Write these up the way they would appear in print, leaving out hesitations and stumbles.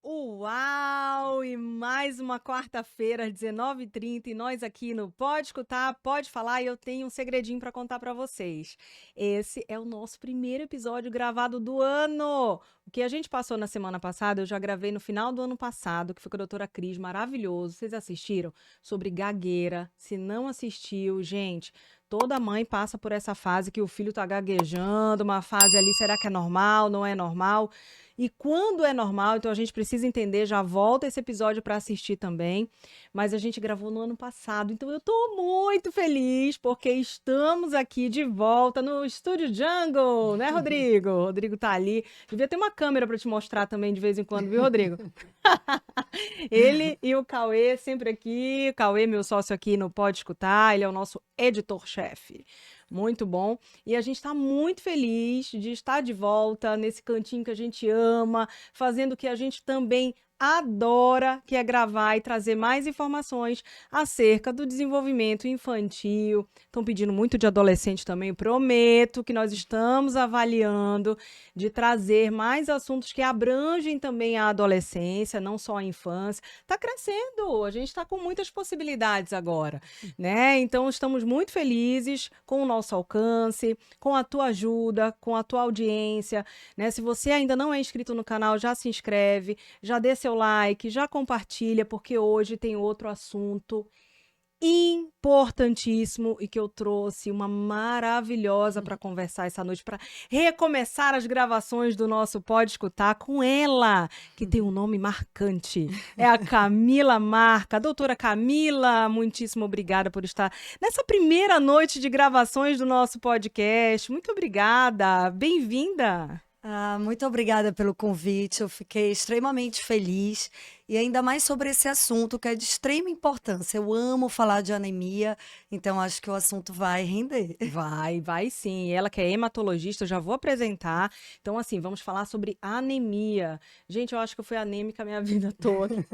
Uau! E mais uma quarta-feira às 19h30 e nós aqui no Pode Escutar, Pode Falar e eu tenho um segredinho para contar para vocês. Esse é o nosso primeiro episódio gravado do ano. O que a gente passou na semana passada, eu já gravei no final do ano passado, que foi com a doutora Cris, maravilhoso. Vocês assistiram? Sobre gagueira. Se não assistiu, gente, toda mãe passa por essa fase que o filho tá gaguejando, uma fase ali, será que é normal, não é normal? E quando é normal, então a gente precisa entender, já volta esse episódio para assistir também, mas a gente gravou no ano passado, então eu tô muito feliz porque estamos aqui de volta no Estúdio Jungle, né, Rodrigo? O Rodrigo tá ali. Devia ter uma câmera para te mostrar também de vez em quando, viu, Rodrigo? Ele e o Cauê sempre aqui. O Cauê, meu sócio aqui no Pode Escutar, ele é o nosso editor-chefe. Muito bom. E a gente está muito feliz de estar de volta nesse cantinho que a gente ama, fazendo o que a gente também adora, que é gravar e trazer mais informações acerca do desenvolvimento infantil. Estão pedindo muito de adolescente também. Prometo que nós estamos avaliando de trazer mais assuntos que abrangem também a adolescência, não só a infância. Está crescendo, a gente está com muitas possibilidades agora, né? Então estamos muito felizes com o nosso alcance, com a tua ajuda, com a tua audiência, né? Se você ainda não é inscrito no canal, já se inscreve, já dê seu like, já compartilha, porque hoje tem outro assunto importantíssimo e que eu trouxe uma maravilhosa para conversar essa noite, para recomeçar as gravações do nosso Pode Escutar com ela, que tem um nome marcante. É a Camila Marca. Doutora Camila, muitíssimo obrigada por estar nessa primeira noite de gravações do nosso podcast. Muito obrigada. Bem-vinda. Muito obrigada pelo convite, eu fiquei extremamente feliz e ainda mais sobre esse assunto que é de extrema importância. Eu amo falar de anemia, então acho que o assunto vai render. Vai sim. Ela que é hematologista, eu já vou apresentar. Então, assim, vamos falar sobre anemia. Gente, eu acho que eu fui anêmica a minha vida toda.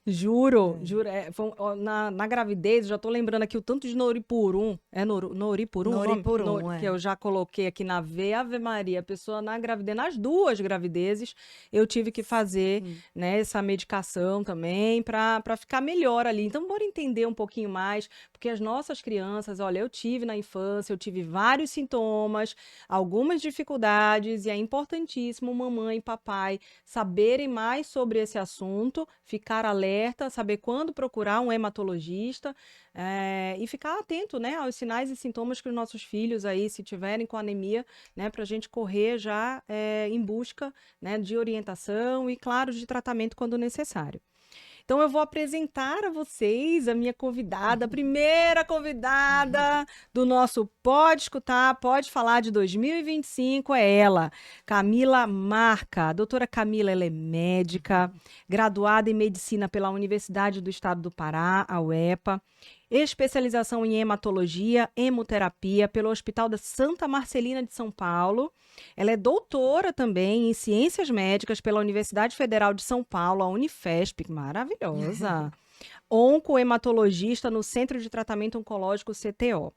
Juro, juro. Ó, na gravidez, eu já tô lembrando aqui o tanto de Noripurum. É Noripurum o nome? Noripurum, Que eu já coloquei aqui na veia. Ave Maria, a pessoa na gravidez, nas duas gravidezes, eu tive que fazer, né, essa medicação também para ficar melhor ali. Então, bora entender um pouquinho mais, porque as nossas crianças, olha, eu tive na infância, eu tive vários sintomas, algumas dificuldades, e é importantíssimo mamãe e papai saberem mais sobre esse assunto, ficar alerta, saber quando procurar um hematologista, e ficar atento, né, aos sinais e sintomas que os nossos filhos aí, se tiverem com anemia, né, para a gente correr já em busca, né, de orientação e, claro, de tratamento quando necessário. Então, eu vou apresentar a vocês a minha convidada, a primeira convidada do nosso Pode Escutar, Pode Falar de 2025, é ela, Camila Marca. A doutora Camila, ela é médica, graduada em medicina pela Universidade do Estado do Pará, a UEPA, especialização em hematologia, hemoterapia pelo Hospital da Santa Marcelina de São Paulo. Ela é doutora também em ciências médicas pela Universidade Federal de São Paulo, a Unifesp, maravilhosa. Oncohematologista no Centro de Tratamento Oncológico CTO.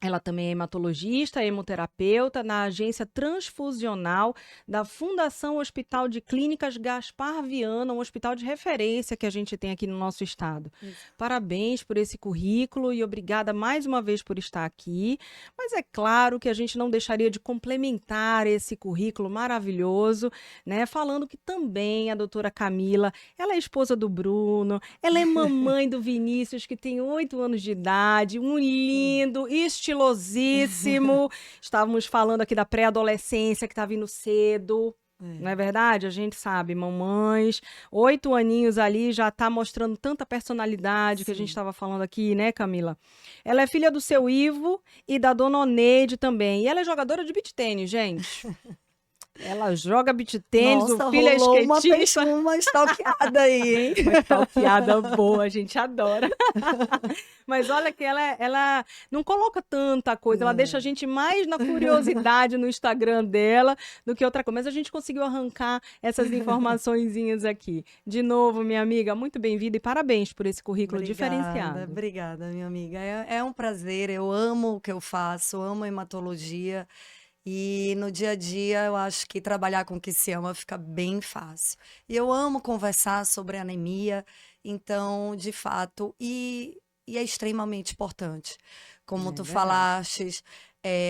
Ela também é hematologista, hemoterapeuta na agência transfusional da Fundação Hospital de Clínicas Gaspar Viana, um hospital de referência que a gente tem aqui no nosso estado. Parabéns por esse currículo e obrigada mais uma vez por estar aqui. Mas é claro que a gente não deixaria de complementar esse currículo maravilhoso, né? Falando que também a doutora Camila, ela é esposa do Bruno, ela é mamãe do Vinícius, que tem 8 anos de idade, um lindo, estilosíssimo. Estávamos falando aqui da pré-adolescência que está vindo cedo. Não é verdade? A gente sabe, mamães, 8 aninhos ali já está mostrando tanta personalidade que a gente estava falando aqui, né, Camila? Ela é filha do seu Ivo e da dona Oneide também. E ela é jogadora de beach tênis, gente. Ela joga beach tênis, Nossa, o filho é rolou skatista. uma stalkeada aí, hein? Uma stalkeada boa, a gente adora. Mas olha que ela não coloca tanta coisa, ela deixa a gente mais na curiosidade no Instagram dela do que outra coisa. Mas a gente conseguiu arrancar essas informaçõezinhas aqui. De novo, minha amiga, muito bem-vinda e parabéns por esse currículo diferenciado. Obrigada, minha amiga. É um prazer, eu amo o que eu faço, amo hematologia. E no dia a dia, eu acho que trabalhar com o que se ama fica bem fácil. E eu amo conversar sobre anemia, então, de fato, e é extremamente importante. Como É tu verdade. falaste,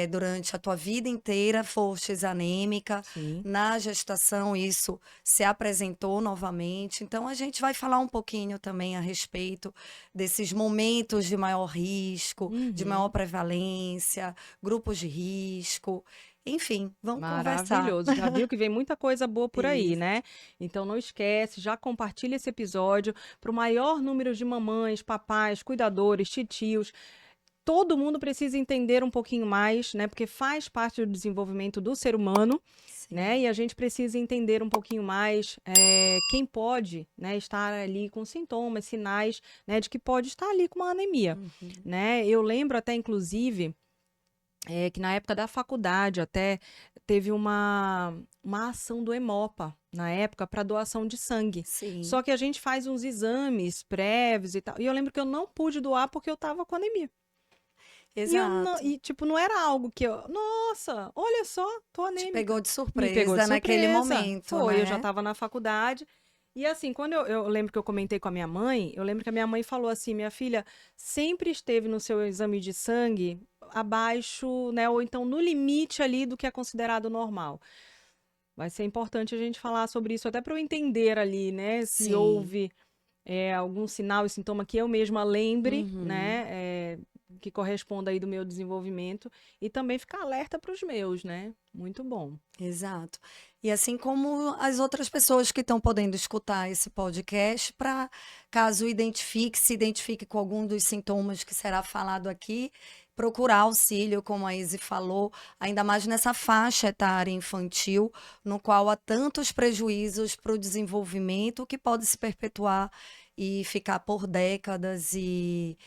durante a tua vida inteira fostes anêmica, Sim. na gestação isso se apresentou novamente. Então, a gente vai falar um pouquinho também a respeito desses momentos de maior risco, de maior Uhum. prevalência, grupos de risco. Enfim, vamos conversar. Maravilhoso. Já viu que vem muita coisa boa por aí, Isso. né? Então não esquece, já compartilha esse episódio para o maior número de mamães, papais, cuidadores, titios. Todo mundo precisa entender um pouquinho mais, né? Porque faz parte do desenvolvimento do ser humano, né? Sim. E a gente precisa entender um pouquinho mais quem pode, né, estar ali com sintomas, sinais, né, de que pode estar ali com uma anemia, Uhum. né? Eu lembro até, inclusive, que na época da faculdade até teve uma ação do Hemopa, na época, para doação de sangue. Só Sim, que a gente faz uns exames prévios e tal. E eu lembro que eu não pude doar porque eu estava com anemia. E eu não, exato. e tipo, não era algo que eu, nossa, olha só, tô Te pegou anêmica. de Me pegou de surpresa naquele surpresa. momento, Foi, eu já né? estava na faculdade. E assim, quando eu lembro que eu comentei com a minha mãe, eu lembro que a minha mãe falou assim: minha filha sempre esteve no seu exame de sangue abaixo, né, ou então no limite ali do que é considerado normal. Vai ser importante a gente falar sobre isso, até para eu entender ali, né, se Sim. houve algum sinal e sintoma que eu mesma lembre, Uhum. né, que corresponda aí do meu desenvolvimento e também ficar alerta para os meus, né? Muito bom. Exato. E assim como as outras pessoas que estão podendo escutar esse podcast, para caso se identifique com algum dos sintomas que será falado aqui, procurar auxílio, como a Izzy falou, ainda mais nessa faixa etária infantil, no qual há tantos prejuízos para o desenvolvimento que pode se perpetuar e ficar por décadas e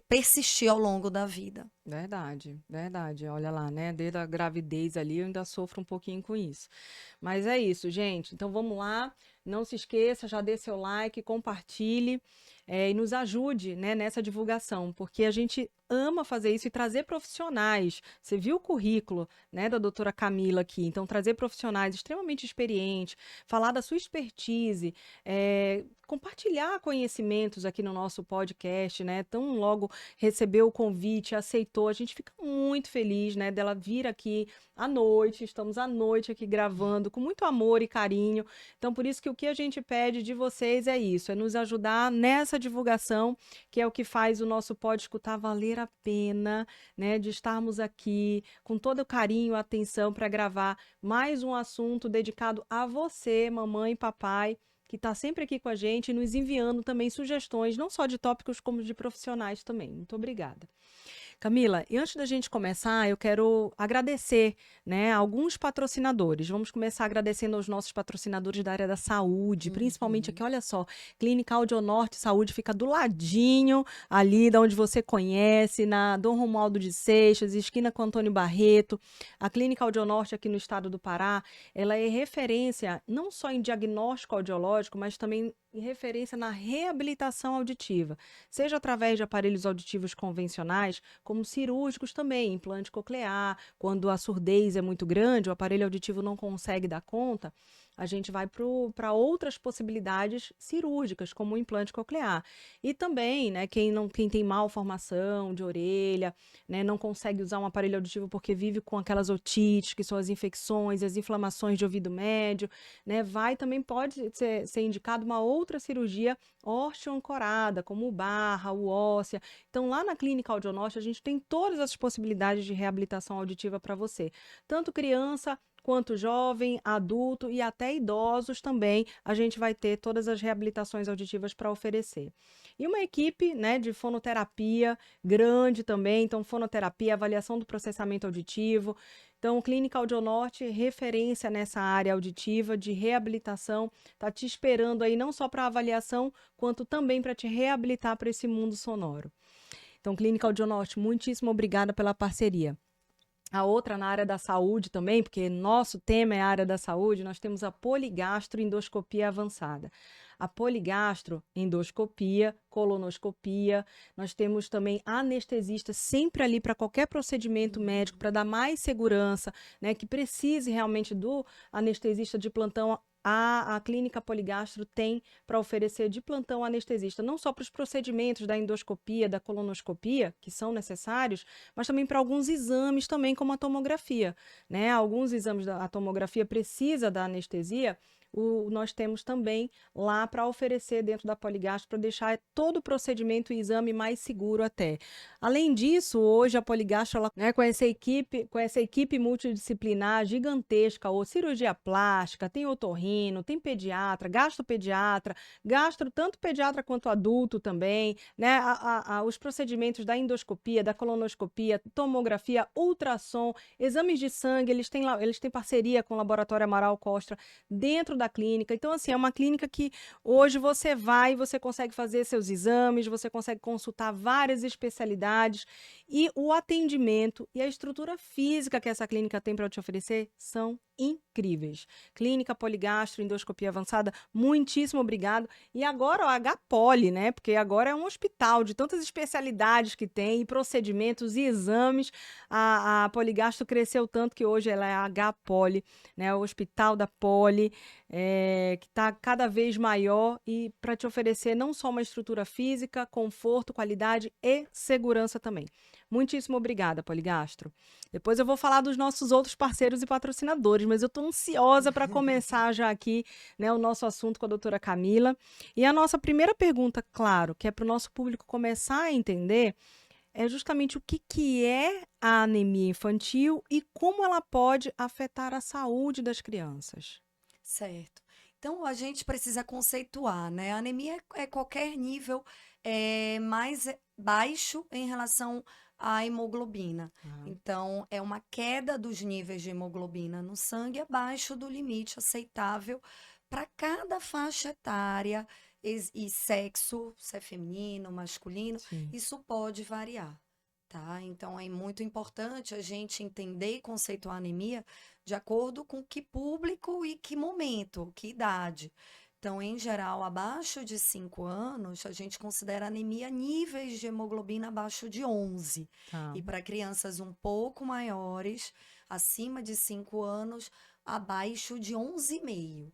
persistir ao longo da vida. Verdade, verdade. Olha lá, né? Desde a gravidez ali eu ainda sofro um pouquinho com isso. Mas é isso, gente. Então vamos lá. Não se esqueça, já dê seu like, compartilhe, e nos ajude, né, nessa divulgação, porque a gente ama fazer isso e trazer profissionais. Você viu o currículo, né, da doutora Camila aqui. Então, trazer profissionais extremamente experientes, falar da sua expertise, compartilhar conhecimentos aqui no nosso podcast, né? Tão logo recebeu o convite, aceitou. A gente fica muito feliz, né, dela vir aqui à noite. Estamos à noite aqui gravando com muito amor e carinho. Então, por isso que o que a gente pede de vocês é isso, é nos ajudar nessa divulgação, que é o que faz o nosso Pode Escutar valer a pena, né, de estarmos aqui com todo o carinho e atenção para gravar mais um assunto dedicado a você, mamãe e papai, que está sempre aqui com a gente, nos enviando também sugestões, não só de tópicos, como de profissionais também. Muito obrigada. Camila, e antes da gente começar, eu quero agradecer, né, alguns patrocinadores. Vamos começar agradecendo aos nossos patrocinadores da área da saúde, principalmente aqui, Uhum. olha só, Clínica Audionorte Saúde fica do ladinho ali da onde você conhece, na Dom Romualdo de Seixas, esquina com Antônio Barreto. A Clínica Audionorte aqui no estado do Pará, ela é referência não só em diagnóstico audiológico, mas também em referência na reabilitação auditiva, seja através de aparelhos auditivos convencionais, como cirúrgicos também, implante coclear, quando a surdez é muito grande, o aparelho auditivo não consegue dar conta, a gente vai para outras possibilidades cirúrgicas, como o implante coclear. E também, né, quem tem malformação de orelha, né, não consegue usar um aparelho auditivo porque vive com aquelas otites, que são as infecções, as inflamações de ouvido médio, né, pode ser indicado uma outra cirurgia ortho-ancorada, como o barra, o óssea. Então, lá na Clínica Audionorte, a gente tem todas as possibilidades de reabilitação auditiva para você. Tanto criança quanto jovem, adulto e até idosos também, a gente vai ter todas as reabilitações auditivas para oferecer. E uma equipe, né, de fonoterapia grande também, então fonoterapia, avaliação do processamento auditivo. Então, Clínica Audionorte, referência nessa área auditiva de reabilitação, está te esperando aí não só para avaliação, quanto também para te reabilitar para esse mundo sonoro. Então, Clínica Audionorte, muitíssimo obrigada pela parceria. A outra na área da saúde também, porque nosso tema é a área da saúde, nós temos a poligastroendoscopia avançada. a poligastro, endoscopia, colonoscopia. Nós temos também anestesista sempre ali para qualquer procedimento médico, para dar mais segurança, né, que precise realmente do anestesista de plantão. A clínica Poligastro tem para oferecer de plantão anestesista, não só para os procedimentos da endoscopia, da colonoscopia, que são necessários, mas também para alguns exames também, como a tomografia, né? Alguns exames da tomografia precisa da anestesia, nós temos também lá para oferecer dentro da Poligastro, para deixar todo o procedimento e exame mais seguro até. Além disso, hoje a Poligastro, ela, né, com essa equipe multidisciplinar gigantesca, ou cirurgia plástica, tem otorrino, tem pediatra, gastropediatra, tanto pediatra quanto adulto também, né? Os procedimentos da endoscopia, da colonoscopia, tomografia, ultrassom, exames de sangue, eles têm parceria com o Laboratório Amaral Costa dentro da clínica. Então, assim, é uma clínica que hoje você vai e você consegue fazer seus exames, você consegue consultar várias especialidades e o atendimento e a estrutura física que essa clínica tem para te oferecer são incríveis. Clínica Poligastro, endoscopia avançada, muitíssimo obrigado. E agora o HPOLI, né? Porque agora é um hospital de tantas especialidades que tem, e procedimentos e exames. A Poligastro cresceu tanto que hoje ela é a HPOLI, né? O Hospital da Poli, que está cada vez maior e para te oferecer não só uma estrutura física, conforto, qualidade e segurança também. Muitíssimo obrigada, Poligastro. Depois eu vou falar dos nossos outros parceiros e patrocinadores, mas eu estou ansiosa para começar já aqui, né, o nosso assunto com a doutora Camila. E a nossa primeira pergunta, claro, que é para o nosso público começar a entender, é justamente o que é a anemia infantil e como ela pode afetar a saúde das crianças. Certo. Então, a gente precisa conceituar, né? A anemia é qualquer nível mais baixo em relação à hemoglobina. Então, é uma queda dos níveis de hemoglobina no sangue abaixo do limite aceitável para cada faixa etária e sexo, se é feminino, masculino, Sim. isso pode variar, tá? Então, é muito importante a gente entender e conceituar a anemia de acordo com que público e que momento, que idade. Então, em geral, abaixo de 5 anos, a gente considera anemia níveis de hemoglobina abaixo de 11. Tá. E para crianças um pouco maiores, acima de 5 anos, abaixo de 11,5.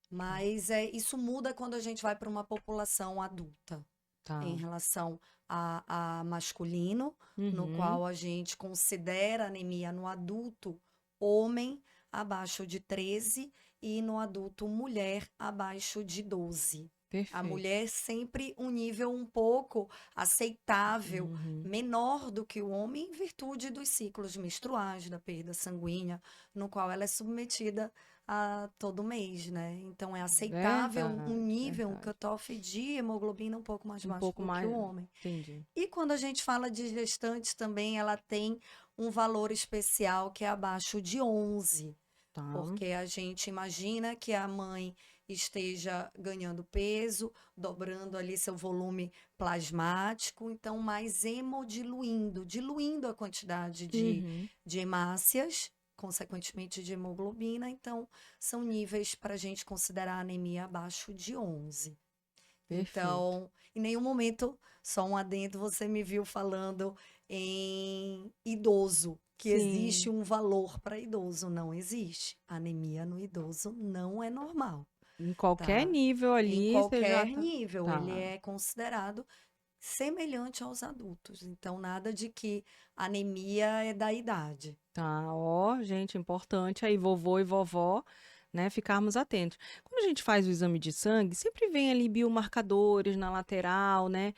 Mas isso muda quando a gente vai para uma população adulta. Tá. Em relação a masculino, no qual a gente considera anemia no adulto homem abaixo de 13 e no adulto mulher abaixo de 12. Perfeito. A mulher sempre um nível um pouco aceitável, menor do que o homem, em virtude dos ciclos menstruais, da perda sanguínea, no qual ela é submetida a todo mês, né? Então é aceitável um nível, um cutoff de hemoglobina um pouco mais baixo do que o homem. Entendi. E quando a gente fala de gestantes também, ela tem um valor especial que é abaixo de 11. Tá. Porque a gente imagina que a mãe esteja ganhando peso, dobrando ali seu volume plasmático, então mais diluindo a quantidade de hemácias, consequentemente de hemoglobina, então são níveis para a gente considerar a anemia abaixo de 11. Perfeito. Então, em nenhum momento, só um adendo, você me viu falando em idoso, que existe um valor para idoso. Não existe. Anemia no idoso não é normal. Em qualquer Tá? nível ali, Em você já qualquer nível, Tá. ele é considerado semelhante aos adultos. Então, nada de que anemia é da idade. Tá, ó, gente, importante aí, vovô e vovó, né, ficarmos atentos. Quando a gente faz o exame de sangue, sempre vem ali biomarcadores na lateral, né?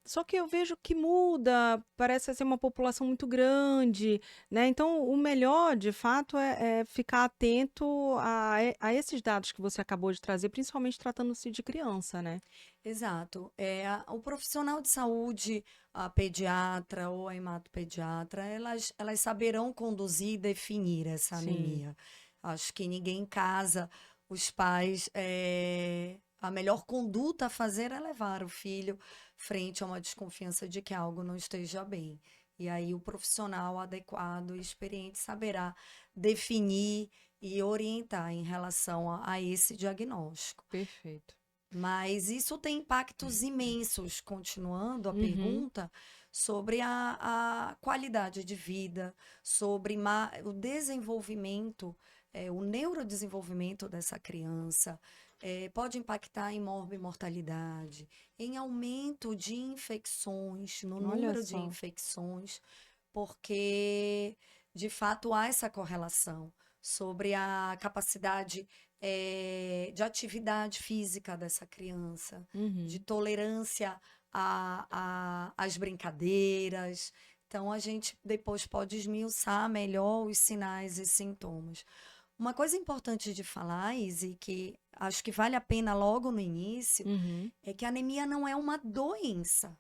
Só que eu vejo que muda, parece ser uma população muito grande, né? Então, o melhor, de fato, é ficar atento a esses dados que você acabou de trazer, principalmente tratando-se de criança, né? Exato. O profissional de saúde, a pediatra ou a hematopediatra, elas saberão conduzir e definir essa Sim. anemia. Acho que ninguém em casa, os pais, a melhor conduta a fazer é levar o filho frente a uma desconfiança de que algo não esteja bem. E aí o profissional adequado e experiente saberá definir e orientar em relação a esse diagnóstico. Perfeito. Mas isso tem impactos imensos, continuando a Uhum. pergunta, sobre a qualidade de vida, sobre o desenvolvimento, o neurodesenvolvimento dessa criança, pode impactar em morbimortalidade, em aumento de infecções, no Olha número de só. infecções, porque de fato há essa correlação sobre a capacidade de atividade física dessa criança, de Uhum. tolerância às brincadeiras. Então, a gente depois pode esmiuçar melhor os sinais e sintomas. Uma coisa importante de falar, Izzy, que acho que vale a pena logo no início, Uhum. é que a anemia não é uma doença,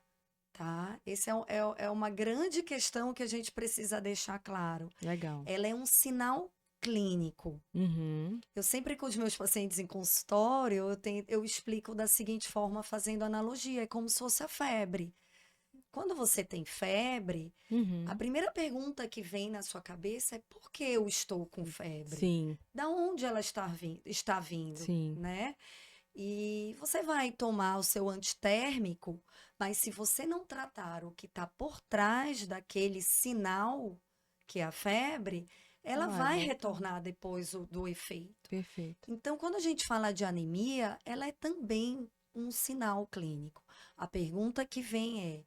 tá? Esse é uma grande questão que a gente precisa deixar claro. Legal. Ela é um sinal clínico. Uhum. Eu sempre com os meus pacientes em consultório, eu explico da seguinte forma, fazendo analogia, é como se fosse a febre. Quando você tem febre, a Uhum. primeira pergunta que vem na sua cabeça é por que eu estou com febre? Sim, Da onde ela está vindo, sim. né? E você vai tomar o seu antitérmico, mas se você não tratar o que está por trás daquele sinal, que é a febre, ela Vai vai voltar. retornar depois do efeito. Perfeito. Então, quando a gente fala de anemia, ela é também um sinal clínico. A pergunta que vem é: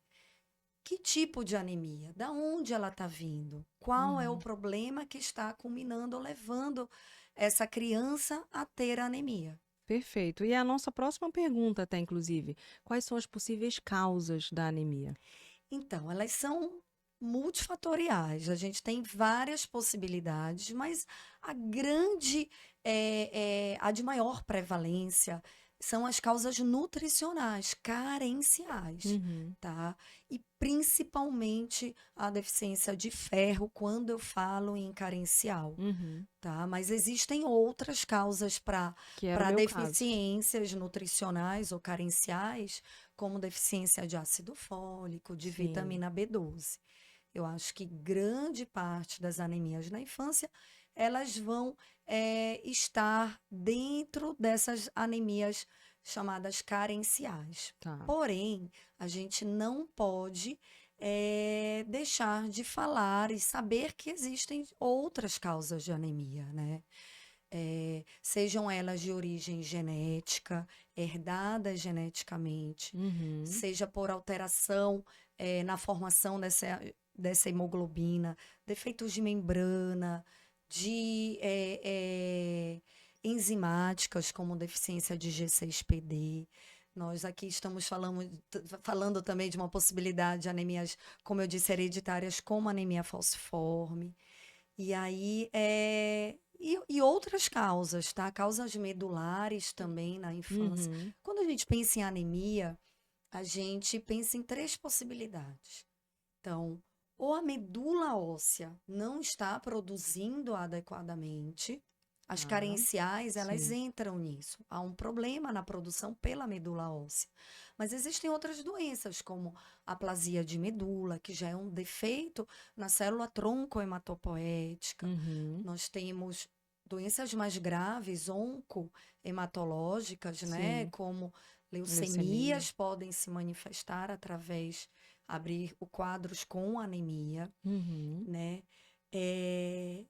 que tipo de anemia? Da onde ela está vindo? Qual é o Uhum. problema que está culminando ou levando essa criança a ter anemia? Perfeito. E a nossa próxima pergunta, até inclusive, quais são as possíveis causas da anemia? Então, elas são multifatoriais. A gente tem várias possibilidades, mas a grande, a de maior prevalência são as causas nutricionais, carenciais, Uhum. tá? E principalmente a deficiência de ferro, quando eu falo em carencial, Uhum. tá? Mas existem outras causas Que era o para meu caso. deficiências nutricionais ou carenciais, como deficiência de ácido fólico, de Sim. vitamina B12. Eu acho que grande parte das anemias na infância, elas vão estar dentro dessas anemias chamadas carenciais. Tá. Porém, a gente não pode deixar de falar e saber que existem outras causas de anemia, né? Sejam elas de origem genética, herdadas geneticamente, Uhum. seja por alteração na formação dessa hemoglobina, defeitos de membrana, de enzimáticas, como deficiência de G6PD. Nós aqui estamos falando também de uma possibilidade de anemias, como eu disse, hereditárias, como anemia falciforme. E aí, e outras causas, tá? Causas medulares também na infância. Uhum. Quando a gente pensa em anemia, a gente pensa em três possibilidades. Então, ou a medula óssea não está produzindo adequadamente, as Tá. carenciais, elas Sim. entram nisso. Há um problema na produção pela medula óssea. Mas existem outras doenças, como aplasia de medula, que já é um defeito na célula tronco-hematopoética. Uhum. Nós temos doenças mais graves, oncohematológicas, né? Sim. Como Leucemia. leucemias podem se manifestar através abrir o quadros com anemia, Uhum. né?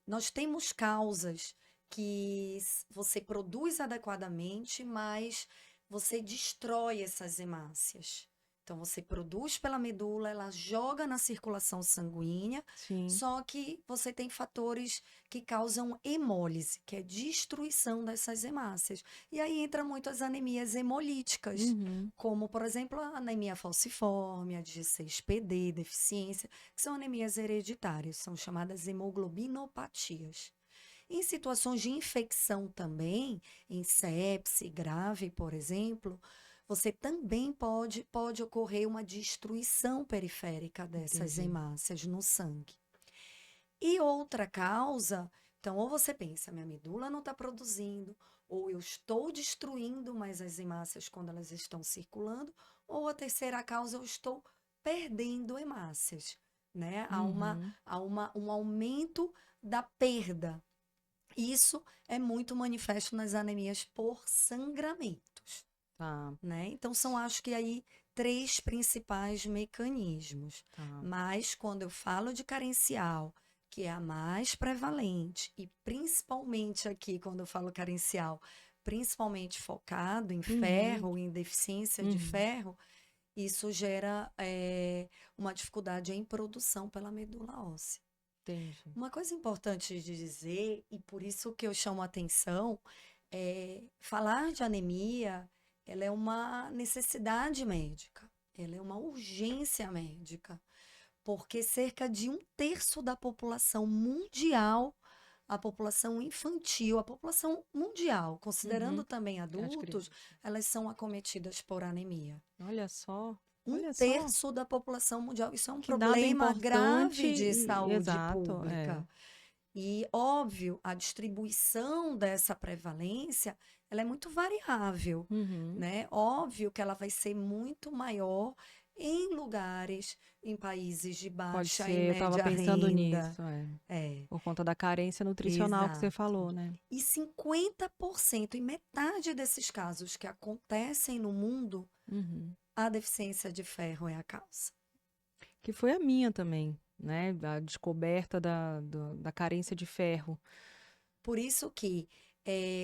Nós temos causas que você produz adequadamente, mas você destrói essas hemácias. Então, você produz pela medula, ela joga na circulação sanguínea, Sim. só que você tem fatores que causam hemólise, que é destruição dessas hemácias. E aí entra muito as anemias hemolíticas, Uhum. como, por exemplo, a anemia falciforme, a G6PD, deficiência, que são anemias hereditárias, são chamadas hemoglobinopatias. Em situações de infecção também, em sepse grave, por exemplo, você também pode ocorrer uma destruição periférica dessas Entendi. hemácias no sangue. E outra causa, então, ou você pensa, minha medula não está produzindo, ou eu estou destruindo mais as hemácias quando elas estão circulando, ou a terceira causa, eu estou perdendo hemácias, né? Uhum. Um aumento da perda. Isso é muito manifesto nas anemias por sangramentos, Tá, né? Então são, acho que aí, três principais mecanismos. tá. Mas quando eu falo de carencial, que é a mais prevalente, e principalmente aqui, quando eu falo carencial, principalmente focado em Uhum, ferro, em deficiência de uhum, ferro, isso gera uma dificuldade em produção pela medula óssea. entendi. Uma coisa importante de dizer, e por isso que eu chamo a atenção, é falar de anemia, ela é uma necessidade médica, ela é uma urgência médica, porque cerca de um terço da população mundial, a população infantil, a população mundial, considerando Uhum, também as adultos, crianças. elas são acometidas por anemia. Olha só, Um olha só. terço da população mundial. Isso é um Que dado problema importante grave de e saúde exato, é. pública. E, óbvio, a distribuição dessa prevalência, ela é muito variável, Uhum. né? Óbvio que ela vai ser muito maior em lugares, em países de Pode baixa e ser, eu estava média pensando renda. nisso, é. É, Por conta da carência nutricional que você exato. falou, né? E 50%, e metade desses casos que acontecem no mundo, Uhum. a deficiência de ferro é a causa. Que foi a minha também, né? A descoberta da carência de ferro. Por isso que,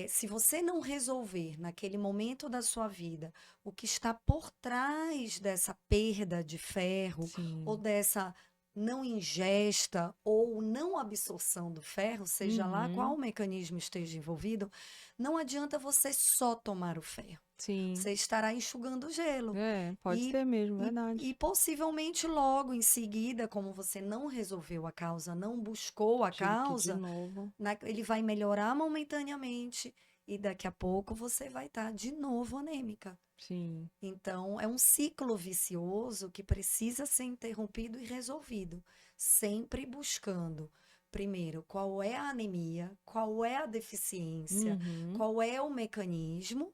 se você não resolver naquele momento da sua vida o que está por trás dessa perda de ferro ou Sim. dessa não ingesta ou não absorção do ferro, seja lá qual Uhum. mecanismo esteja envolvido, não adianta você só tomar o ferro. Sim. Você estará enxugando gelo. É, pode E, ser mesmo, e verdade. possivelmente logo em seguida, como você não resolveu a causa, não buscou a Tive que ir de causa, novo. ele vai melhorar momentaneamente e daqui a pouco você vai estar de novo anêmica. Sim. Então, é um ciclo vicioso que precisa ser interrompido e resolvido, sempre buscando, primeiro, qual é a anemia, qual é a deficiência, Uhum. qual é o mecanismo,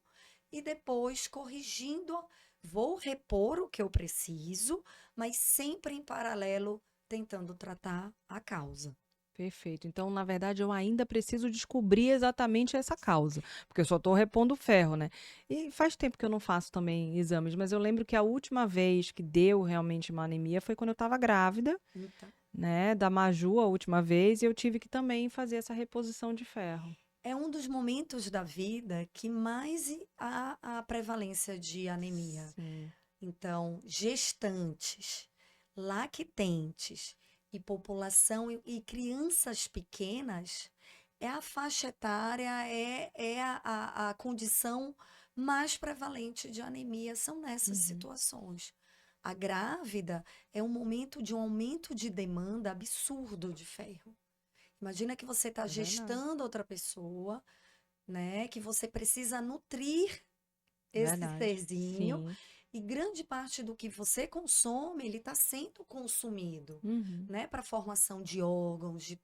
e depois corrigindo, vou repor o que eu preciso, mas sempre em paralelo tentando tratar a causa. Perfeito. Então, na verdade, eu ainda preciso descobrir exatamente essa causa, porque eu só estou repondo ferro, né? E faz tempo que eu não faço também exames, mas eu lembro que a última vez que deu realmente uma anemia foi quando eu estava grávida, Então, né? Da Maju, a última vez, e eu tive que também fazer essa reposição de ferro. é um dos momentos da vida que mais há a prevalência de anemia. Sim. Então, gestantes, lactentes e população e crianças pequenas é a faixa etária, é a condição mais prevalente de anemia, são nessas Uhum. situações. A grávida é um momento de um aumento de demanda absurdo de ferro. Imagina que você está É verdade. gestando outra pessoa, né? Que você precisa nutrir esse Verdade. serzinho Sim. e grande parte do que você consome, ele está sendo consumido, Uhum. né? Para formação de órgãos, de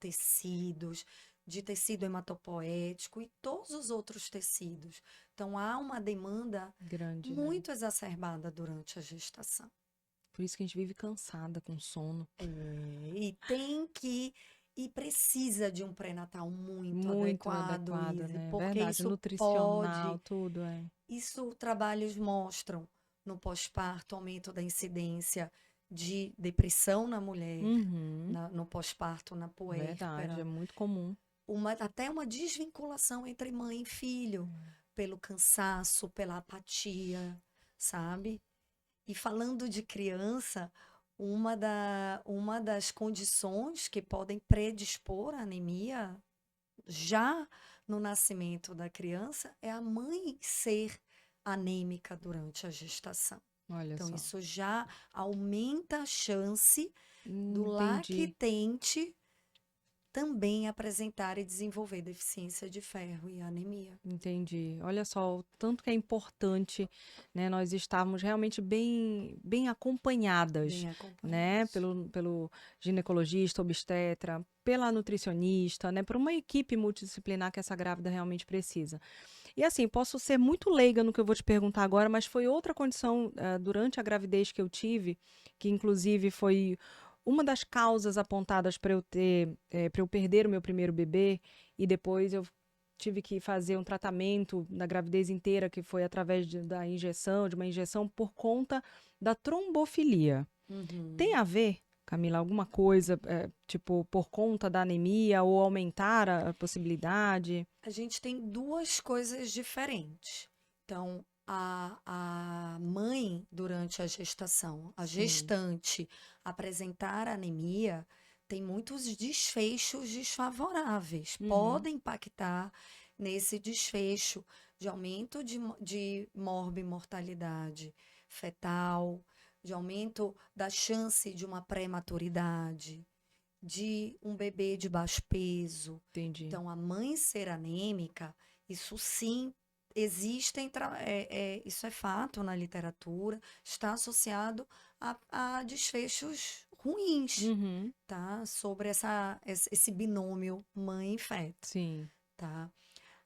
tecido hematopoético e todos os outros tecidos. Então, há uma demanda Grande, né? muito exacerbada durante a gestação. Por isso que a gente vive cansada, com sono. E tem que e precisa de um pré-natal muito Muito adequado, adequado, Izzy, né? porque Verdade. isso Nutricional, pode, tudo, é. isso trabalhos mostram no pós-parto, aumento da incidência de depressão na mulher, Uhum. no pós-parto, na Verdade, é puérpera, muito comum. até uma desvinculação entre mãe e filho, pelo cansaço, pela apatia, sabe? E falando de criança, uma das condições que podem predispor à anemia já no nascimento da criança é a mãe ser anêmica durante a gestação. Olha Então, só. isso já aumenta a chance do Entendi. lactente também apresentar e desenvolver deficiência de ferro e anemia. Entendi. Olha só, o tanto que é importante, né, nós estarmos realmente bem acompanhadas, Bem né, acompanhados. pelo ginecologista, obstetra, pela nutricionista, né, por uma equipe multidisciplinar que essa grávida realmente precisa. E assim, posso ser muito leiga no que eu vou te perguntar agora, mas foi outra condição, durante a gravidez que eu tive, que inclusive foi uma das causas apontadas para para eu perder o meu primeiro bebê e depois eu tive que fazer um tratamento na gravidez inteira, que foi através da injeção, de uma injeção por conta da trombofilia. Tem Uhum. a ver, Camila, alguma coisa, tipo, por conta da anemia ou aumentar a possibilidade? A gente tem duas coisas diferentes. Então, a mãe, durante a gestação, a Sim. gestante apresentar anemia, tem muitos desfechos desfavoráveis. Uhum. Podem impactar nesse desfecho de aumento de morbimortalidade fetal, de aumento da chance de uma prematuridade, de um bebê de baixo peso. Entendi. Então, a mãe ser anêmica, isso sim, existem, isso é fato na literatura, está associado a desfechos ruins, Uhum. tá? Sobre esse binômio mãe e feto, Sim, tá?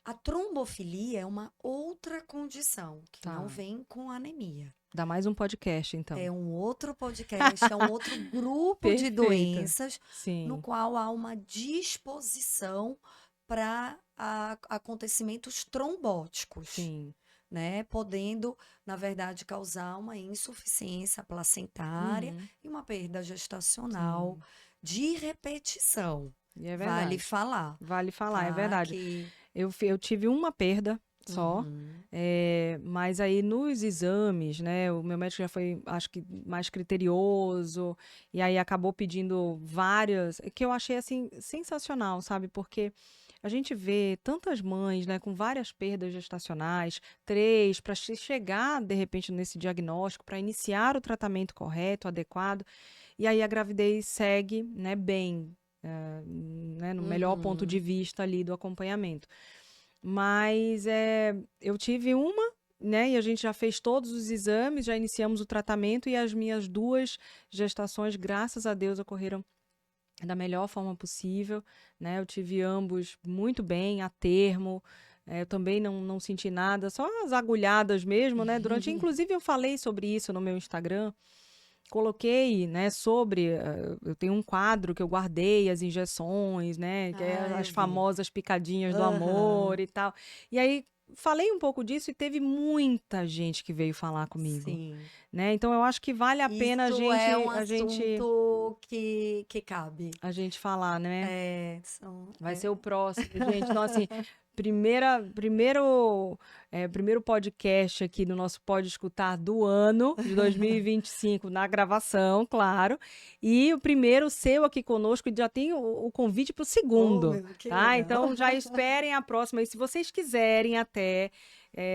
A trombofilia é uma outra condição, que não tá. vem com anemia. Dá mais um podcast, então. É um outro podcast, é um outro grupo de Perfeita. doenças no Sim, qual há uma disposição para acontecimentos trombóticos, sim. né? Podendo, na verdade, causar uma insuficiência placentária Uhum. e uma perda gestacional Sim. de repetição. E é Vale verdade. falar, Vale falar, é tá? verdade. Que. Eu tive uma perda só, Uhum. mas aí nos exames, né, o meu médico já foi, acho que, mais criterioso, e aí acabou pedindo várias, que eu achei, assim, sensacional, sabe? Porque a gente vê tantas mães, né, com várias perdas gestacionais, 3, para chegar, de repente, nesse diagnóstico, para iniciar o tratamento correto, adequado, e aí a gravidez segue, né, bem, né, no melhor ponto de Uhum. vista ali do acompanhamento. Mas eu tive uma, né, e a gente já fez todos os exames, já iniciamos o tratamento e as minhas 2 gestações, graças a Deus, ocorreram da melhor forma possível, né? Eu tive ambos muito bem, a termo. Eu também não senti nada, só as agulhadas mesmo, né? Inclusive, eu falei sobre isso no meu Instagram. Coloquei, né, sobre, eu tenho um quadro que eu guardei as injeções, né, que é Ah, as eu vi. famosas picadinhas do amor Aham. e tal. E aí falei um pouco disso e teve muita gente que veio falar comigo, Sim. né? Então eu acho que vale a pena Isso é um a gente assunto que cabe. a gente falar, né? É, Vai ser o próximo, gente. Então, assim, primeiro podcast aqui no nosso Pode Escutar do ano de 2025, na gravação, claro. E o primeiro seu aqui conosco, já tem o convite para o Oh, segundo, meu, que tá? legal. Então, já esperem a próxima. E se vocês quiserem até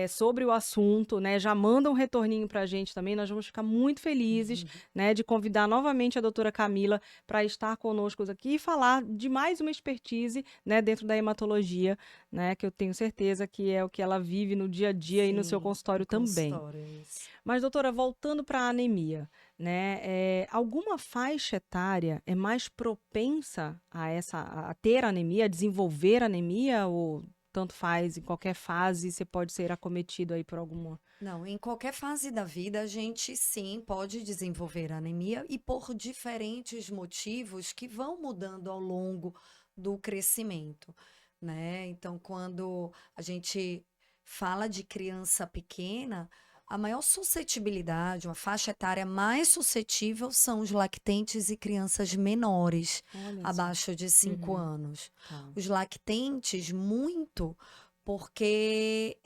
sobre o assunto, né, já manda um retorninho para a gente também. Nós vamos ficar muito felizes, né, de convidar novamente a doutora Camila para estar conosco aqui e falar de mais uma expertise, né, dentro da hematologia, né, que eu tenho certeza que é o que ela vive no dia a dia e no seu Sim, no consultório também. consultório, é isso. Mas, doutora, voltando para a anemia, né, alguma faixa etária é mais propensa a ter anemia, a desenvolver anemia, ou tanto faz, em qualquer fase você pode ser acometido aí por alguma... Não, em qualquer fase da vida, a gente sim pode desenvolver anemia e por diferentes motivos que vão mudando ao longo do crescimento, né? Então, quando a gente fala de criança pequena, a maior suscetibilidade, uma faixa etária mais suscetível são os lactentes e crianças menores, Olha só. abaixo de 5 Uhum, anos. tá. Os lactentes, muito, porque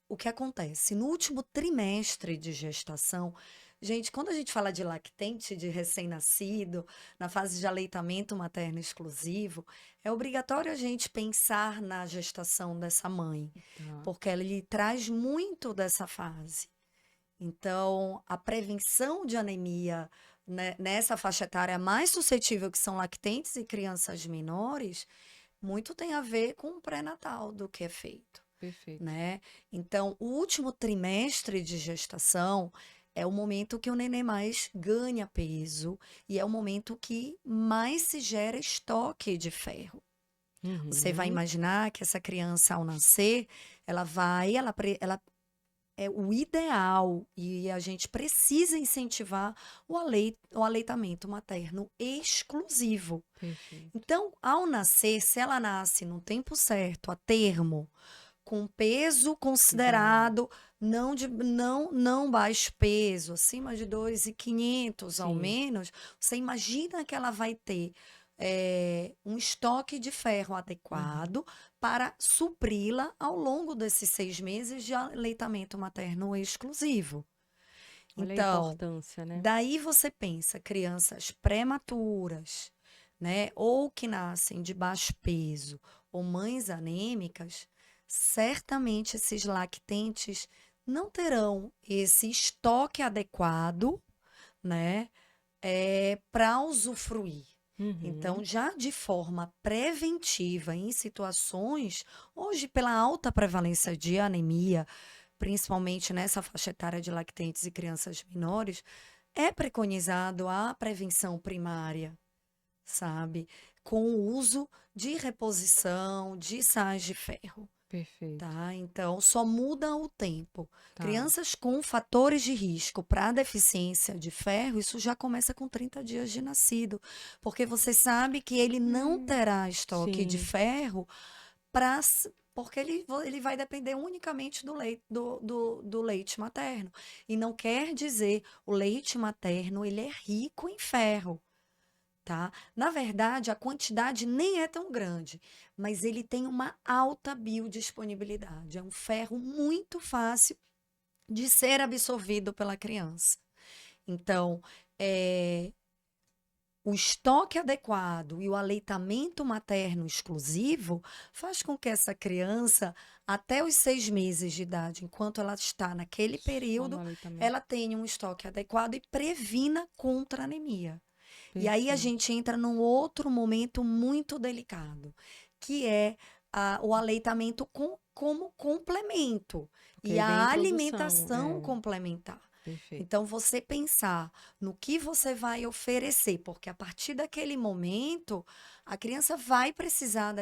o que acontece? No último trimestre de gestação, gente, quando a gente fala de lactente, de recém-nascido, na fase de aleitamento materno exclusivo, é obrigatório a gente pensar na gestação dessa mãe, Tá. porque ela lhe traz muito dessa fase. Então, a prevenção de anemia, né, nessa faixa etária mais suscetível, que são lactentes e crianças menores, muito tem a ver com o pré-natal do que é feito, Perfeito. né? Então, o último trimestre de gestação é o momento que o neném mais ganha peso e é o momento que mais se gera estoque de ferro. Você vai Uhum. imaginar que essa criança, ao nascer, ela é o ideal e a gente precisa incentivar o aleitamento materno exclusivo. Perfeito. Então, ao nascer, se ela nasce no tempo certo, a termo, com peso Ideal. considerado, não baixo peso, acima de 2.500 ao Sim. menos, você imagina que ela vai ter um estoque de ferro Uhum. adequado para supri-la ao longo desses 6 meses de aleitamento materno exclusivo. Olha a Então, importância, né? daí você pensa, crianças prematuras, né, ou que nascem de baixo peso, ou mães anêmicas, certamente esses lactentes não terão esse estoque adequado, né, para usufruir. Uhum. Então, já de forma preventiva, em situações, hoje, pela alta prevalência de anemia, principalmente nessa faixa etária de lactentes e crianças menores, é preconizado a prevenção primária, sabe? Com o uso de reposição de sais de ferro. Perfeito. Tá? Então, só muda o tempo. Tá. Crianças com fatores de risco para deficiência de ferro, isso já começa com 30 dias de nascido, porque você sabe que ele não terá estoque de Sim. ferro para porque ele vai depender unicamente do leite materno. E não quer dizer, o leite materno, ele é rico em ferro, tá? Na verdade, a quantidade nem é tão grande, mas ele tem uma alta biodisponibilidade. É um ferro muito fácil de ser absorvido pela criança. Então, é, o estoque adequado e o aleitamento materno exclusivo faz com que essa criança, até os 6 meses de idade, enquanto ela está naquele Só no período, aleitamento. ela tenha um estoque adequado e previna contra a anemia. E aí a Perfeito. gente entra num outro momento muito delicado, que é o aleitamento como complemento Porque e aí vem a a introdução. alimentação complementar. Perfeito. Então, você pensar no que você vai oferecer, porque a partir daquele momento, a criança vai precisar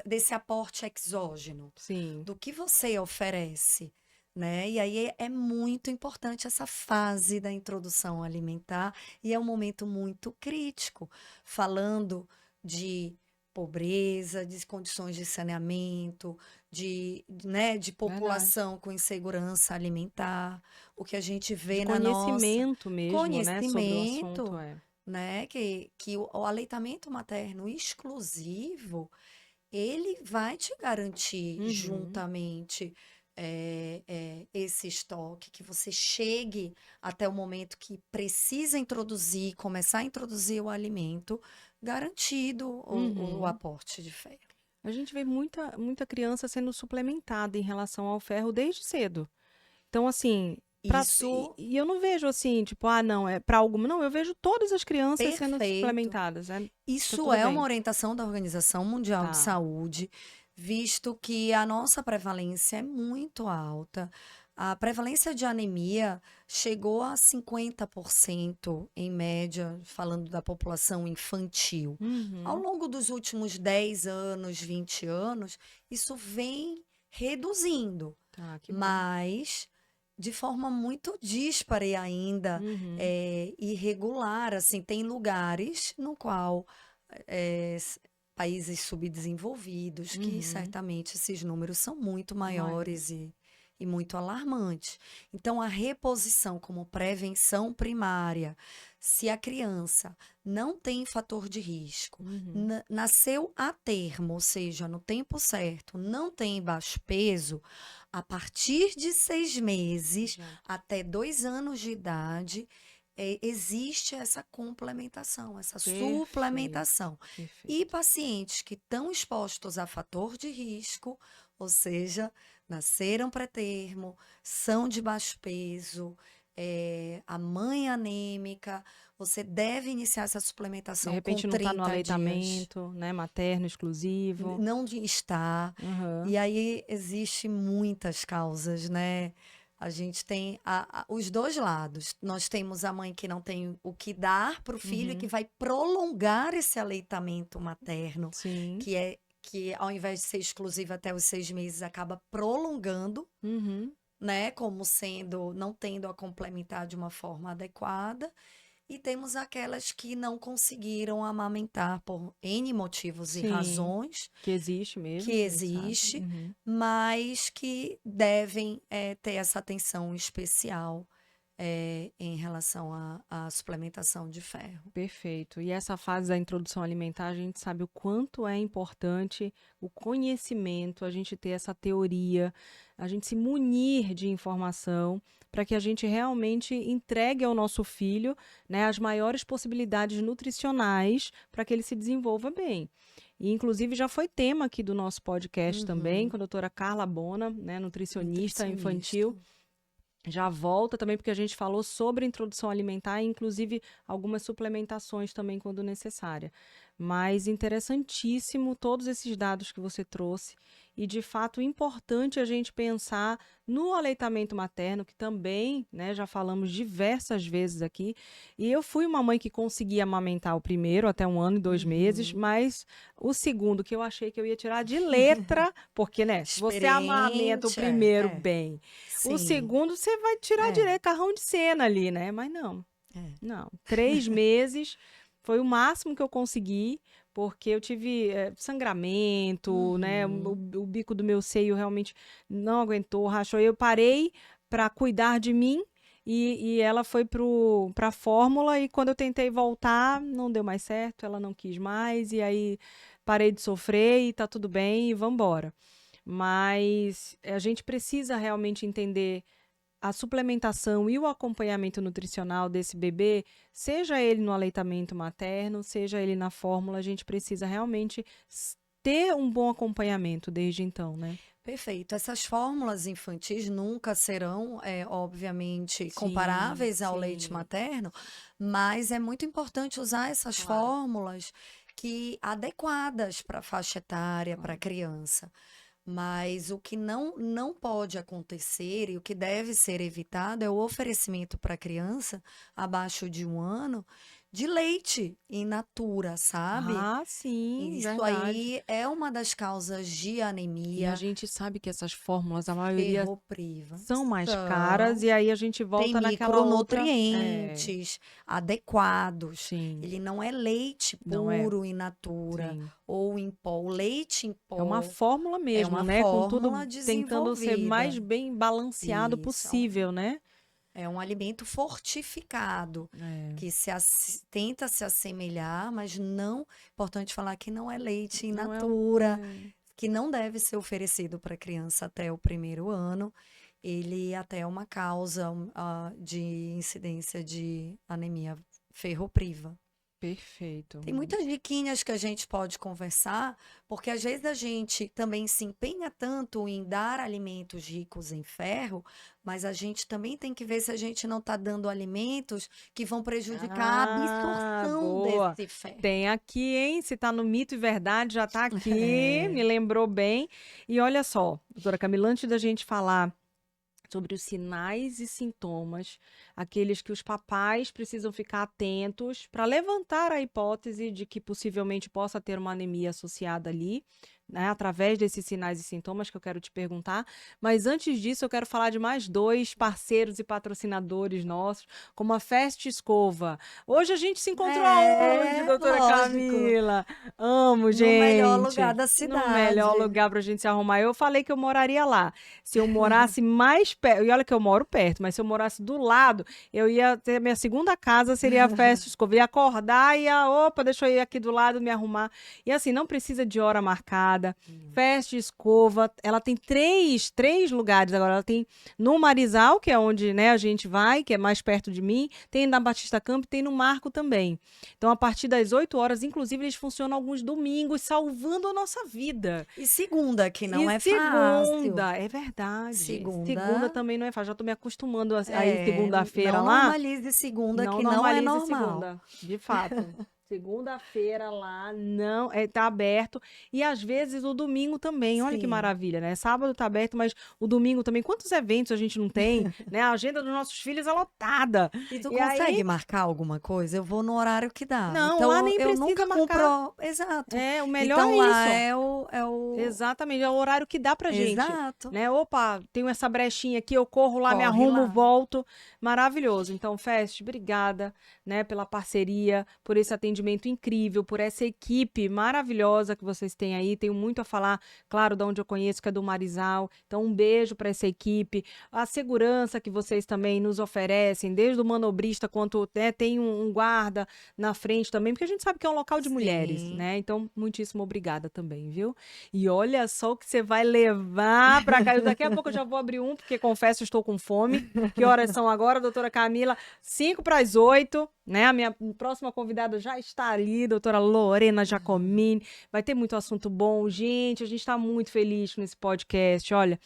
desse aporte exógeno, Sim. do que você oferece, né? E aí é muito importante essa fase da introdução alimentar, e é um momento muito crítico, falando de pobreza, de condições de saneamento, de Verdade. população com insegurança alimentar, o que a gente De vê na nossa conhecimento mesmo, né, sobre o assunto, conhecimento, é. né, que o aleitamento materno exclusivo, ele vai te garantir Uhum. juntamente esse estoque, que você chegue até o momento que precisa introduzir, começar a introduzir o alimento, garantido o Uhum. aporte de ferro. A gente vê muita criança sendo suplementada em relação ao ferro desde cedo. Então, assim, Isso, e eu não vejo assim, tipo, ah, não, é para alguma. Não, eu vejo todas as crianças sendo perfeito. suplementadas. Tá Isso tudo é uma bem. orientação da Organização Mundial de Tá. Saúde, visto que a nossa prevalência é muito alta. A prevalência de anemia chegou a 50% em média, falando da população infantil. Ao Uhum. longo dos últimos 10 anos, 20 anos, isso vem reduzindo, Tá, que bom. mas de forma muito díspara e ainda Uhum. irregular, assim, tem lugares no qual eh, s- países subdesenvolvidos, que Uhum. certamente esses números são muito Maior. maiores e muito alarmantes. Então, a reposição como prevenção primária, se a criança não tem fator de risco, Uhum. nasceu a termo, ou seja, no tempo certo, não tem baixo peso, a partir de 6 meses Já. até 2 anos de idade, existe essa complementação, essa Perfeito. suplementação. E Perfeito. pacientes que estão expostos a fator de risco, ou seja, nasceram pré-termo, são de baixo peso, a mãe anêmica, você deve iniciar essa De suplementação com repente não tá no 30 dias. aleitamento, né, materno exclusivo. Não de estar. Aham. E aí existe muitas causas, né? A gente tem os dois lados. Nós temos a mãe que não tem o que dar para o filho e que Uhum. vai prolongar esse aleitamento materno, Sim. que ao invés de ser exclusivo até os 6 meses, acaba prolongando, Uhum. né, como sendo, não tendo a complementar de uma forma adequada, e temos aquelas que não conseguiram amamentar por N motivos e Sim, razões, que existe que mesmo, a gente sabe. existe, Uhum. mas que devem ter essa atenção especial em relação à suplementação de ferro. Perfeito. E essa fase da introdução alimentar, a gente sabe o quanto é importante o conhecimento, a gente ter essa teoria, a gente se munir de informação para que a gente realmente entregue ao nosso filho, né, as maiores possibilidades nutricionais para que ele se desenvolva bem. E, inclusive, já foi tema aqui do nosso podcast também, Uhum. com a doutora Carla Bona, né, nutricionista Nutricionista. infantil. Já volta também, porque a gente falou sobre introdução alimentar, e inclusive algumas suplementações também quando necessária. Mas interessantíssimo todos esses dados que você trouxe. E, de fato, importante a gente pensar no aleitamento materno, que também, né, já falamos diversas vezes aqui. E eu fui uma mãe que conseguia amamentar o primeiro até 1 ano e 2 meses, Uhum. mas o segundo, que eu achei que eu ia tirar de letra, porque, né, se você amamenta o Experiente, primeiro bem, o sim, segundo você vai tirar é, direto, carrão de cena ali, né? Mas é. não. 3 meses foi o máximo que eu consegui, porque eu tive sangramento, né? Uhum. O bico do meu seio realmente não aguentou, rachou. Eu parei para cuidar de mim e ela foi para a fórmula. E quando eu tentei voltar, não deu mais certo, ela não quis mais. E aí parei de sofrer e tá tudo bem e vamos embora. Mas a gente precisa realmente entender a suplementação e o acompanhamento nutricional desse bebê, seja ele no aleitamento materno, seja ele na fórmula, a gente precisa realmente ter um bom acompanhamento desde então, né? Perfeito. Essas fórmulas infantis nunca serão, obviamente, Sim, comparáveis ao leite sim, materno, mas é muito importante usar essas claro, fórmulas que adequadas para a faixa etária, para a claro. criança. Mas o que não pode acontecer e o que deve ser evitado é o oferecimento para a criança abaixo de 1 ano de leite in natura, sabe? Ah, sim, Isso verdade. aí é uma das causas de E a anemia gente sabe que essas fórmulas, a maioria ferropriva. são mais caras, São, e aí a gente tem volta naquela outra. É, micronutrientes adequados. sim, Ele não é leite não é? puro in natura Sim. ou em pó. O leite em É uma pó fórmula é mesmo, uma né? Com tudo fórmula tentando ser mais desenvolvida. bem balanceado Isso, possível, né? é um alimento fortificado É, que tenta se assemelhar, mas não, importante falar que não é leite in não é, natura, que não deve ser oferecido para criança até o 1º ano. Ele até é uma causa de incidência de anemia ferropriva. perfeito. Tem muitas diquinhas que a gente pode conversar, porque às vezes a gente também se empenha tanto em dar alimentos ricos em ferro, mas a gente também tem que ver se a gente não está dando alimentos que vão prejudicar a Ah, absorção boa. desse ferro. Tem aqui, hein? Se tá no mito e verdade, já tá aqui, me É. lembrou bem. E olha só, doutora Camila, antes da gente falar sobre os sinais e sintomas, aqueles que os papais precisam ficar atentos para levantar a hipótese de que possivelmente possa ter uma anemia associada ali, né, através desses sinais e sintomas que eu quero te perguntar. Mas antes disso, eu quero falar de mais 2 parceiros e patrocinadores nossos, como a Fast Escova. Hoje a gente se encontrou aonde, É, doutora lógico. Camila? Amo, No melhor lugar gente. da No melhor cidade. lugar para a gente se arrumar. Eu falei que eu moraria lá. Se eu morasse mais perto, e olha que eu moro perto, mas se eu morasse do lado, eu ia ter minha segunda casa, seria a Festa Escova. Ia acordar e ia, opa, deixa eu ir aqui do lado me arrumar. E assim, não precisa de hora marcada. Festa Escova, ela tem três lugares agora. Ela tem no Marizal, que é onde, né, a gente vai, que é mais perto de mim. Tem na Batista Campo, tem no Marco também. Então, a partir das 8 horas, inclusive, eles funcionam alguns domingos, salvando a nossa vida. E segunda, que não E é fácil. segunda, é verdade. Segunda Segunda, também não é fácil. Já tô me acostumando a ir não segunda-feira lá. normalize segunda, Não que não é normalize normal. segunda, de fato. Segunda-feira lá não tá aberto e às vezes o domingo também. Olha que Sim. maravilha, né? Sábado tá aberto, mas o domingo também. Quantos eventos a gente não tem, né? A agenda dos nossos filhos é lotada. E tu E consegue aí, marcar alguma coisa? Eu vou no horário que dá. não, lá Então, nem eu precisa nunca marcar. compro. Exato. É, o melhor Então, é lá isso. é o... Exatamente, é o horário que dá pra gente, Exato. né? Opa, tenho essa brechinha aqui, eu corro lá, me Corre arrumo, lá. volto. Maravilhoso. Então, Fest, obrigada, né, pela parceria, por esse atendimento incrível, por essa equipe maravilhosa que vocês têm aí. Tenho muito a falar, claro, de onde eu conheço, que é do Marizal. Então, um beijo para essa equipe. A segurança que vocês também nos oferecem, desde o manobrista quanto, né, tem um guarda na frente também, porque a gente sabe que é um local de mulheres, Sim. né? Então, muitíssimo obrigada também, viu? E olha só o que você vai levar para cá. Daqui a pouco eu já vou abrir um, porque confesso, estou com fome. Que horas são agora, doutora Camila? 7:55, né? A minha próxima convidada já está ali, doutora Lorena Giacomini. Vai ter muito assunto bom. Gente, a gente está muito feliz nesse podcast, olha.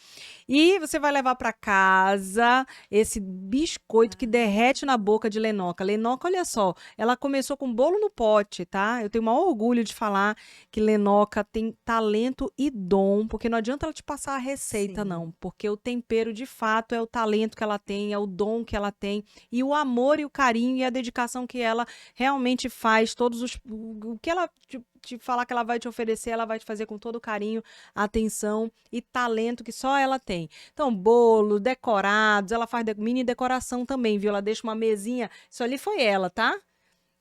E você vai levar para casa esse biscoito que derrete na boca de Lenoca. Lenoca, olha só, ela começou com bolo no pote, tá? Eu tenho o maior orgulho de falar que Lenoca tem talento e dom, porque não adianta ela te passar a receita, Sim. não, porque o tempero de fato é o talento que ela tem, é o dom que ela tem e o amor e o carinho e a dedicação que ela realmente faz, o que ela te falar que ela vai te oferecer, ela vai te fazer com todo carinho, atenção e talento que só ela tem. Então, bolo, decorados, ela faz mini decoração também, viu? Ela deixa uma mesinha, isso ali foi ela, tá?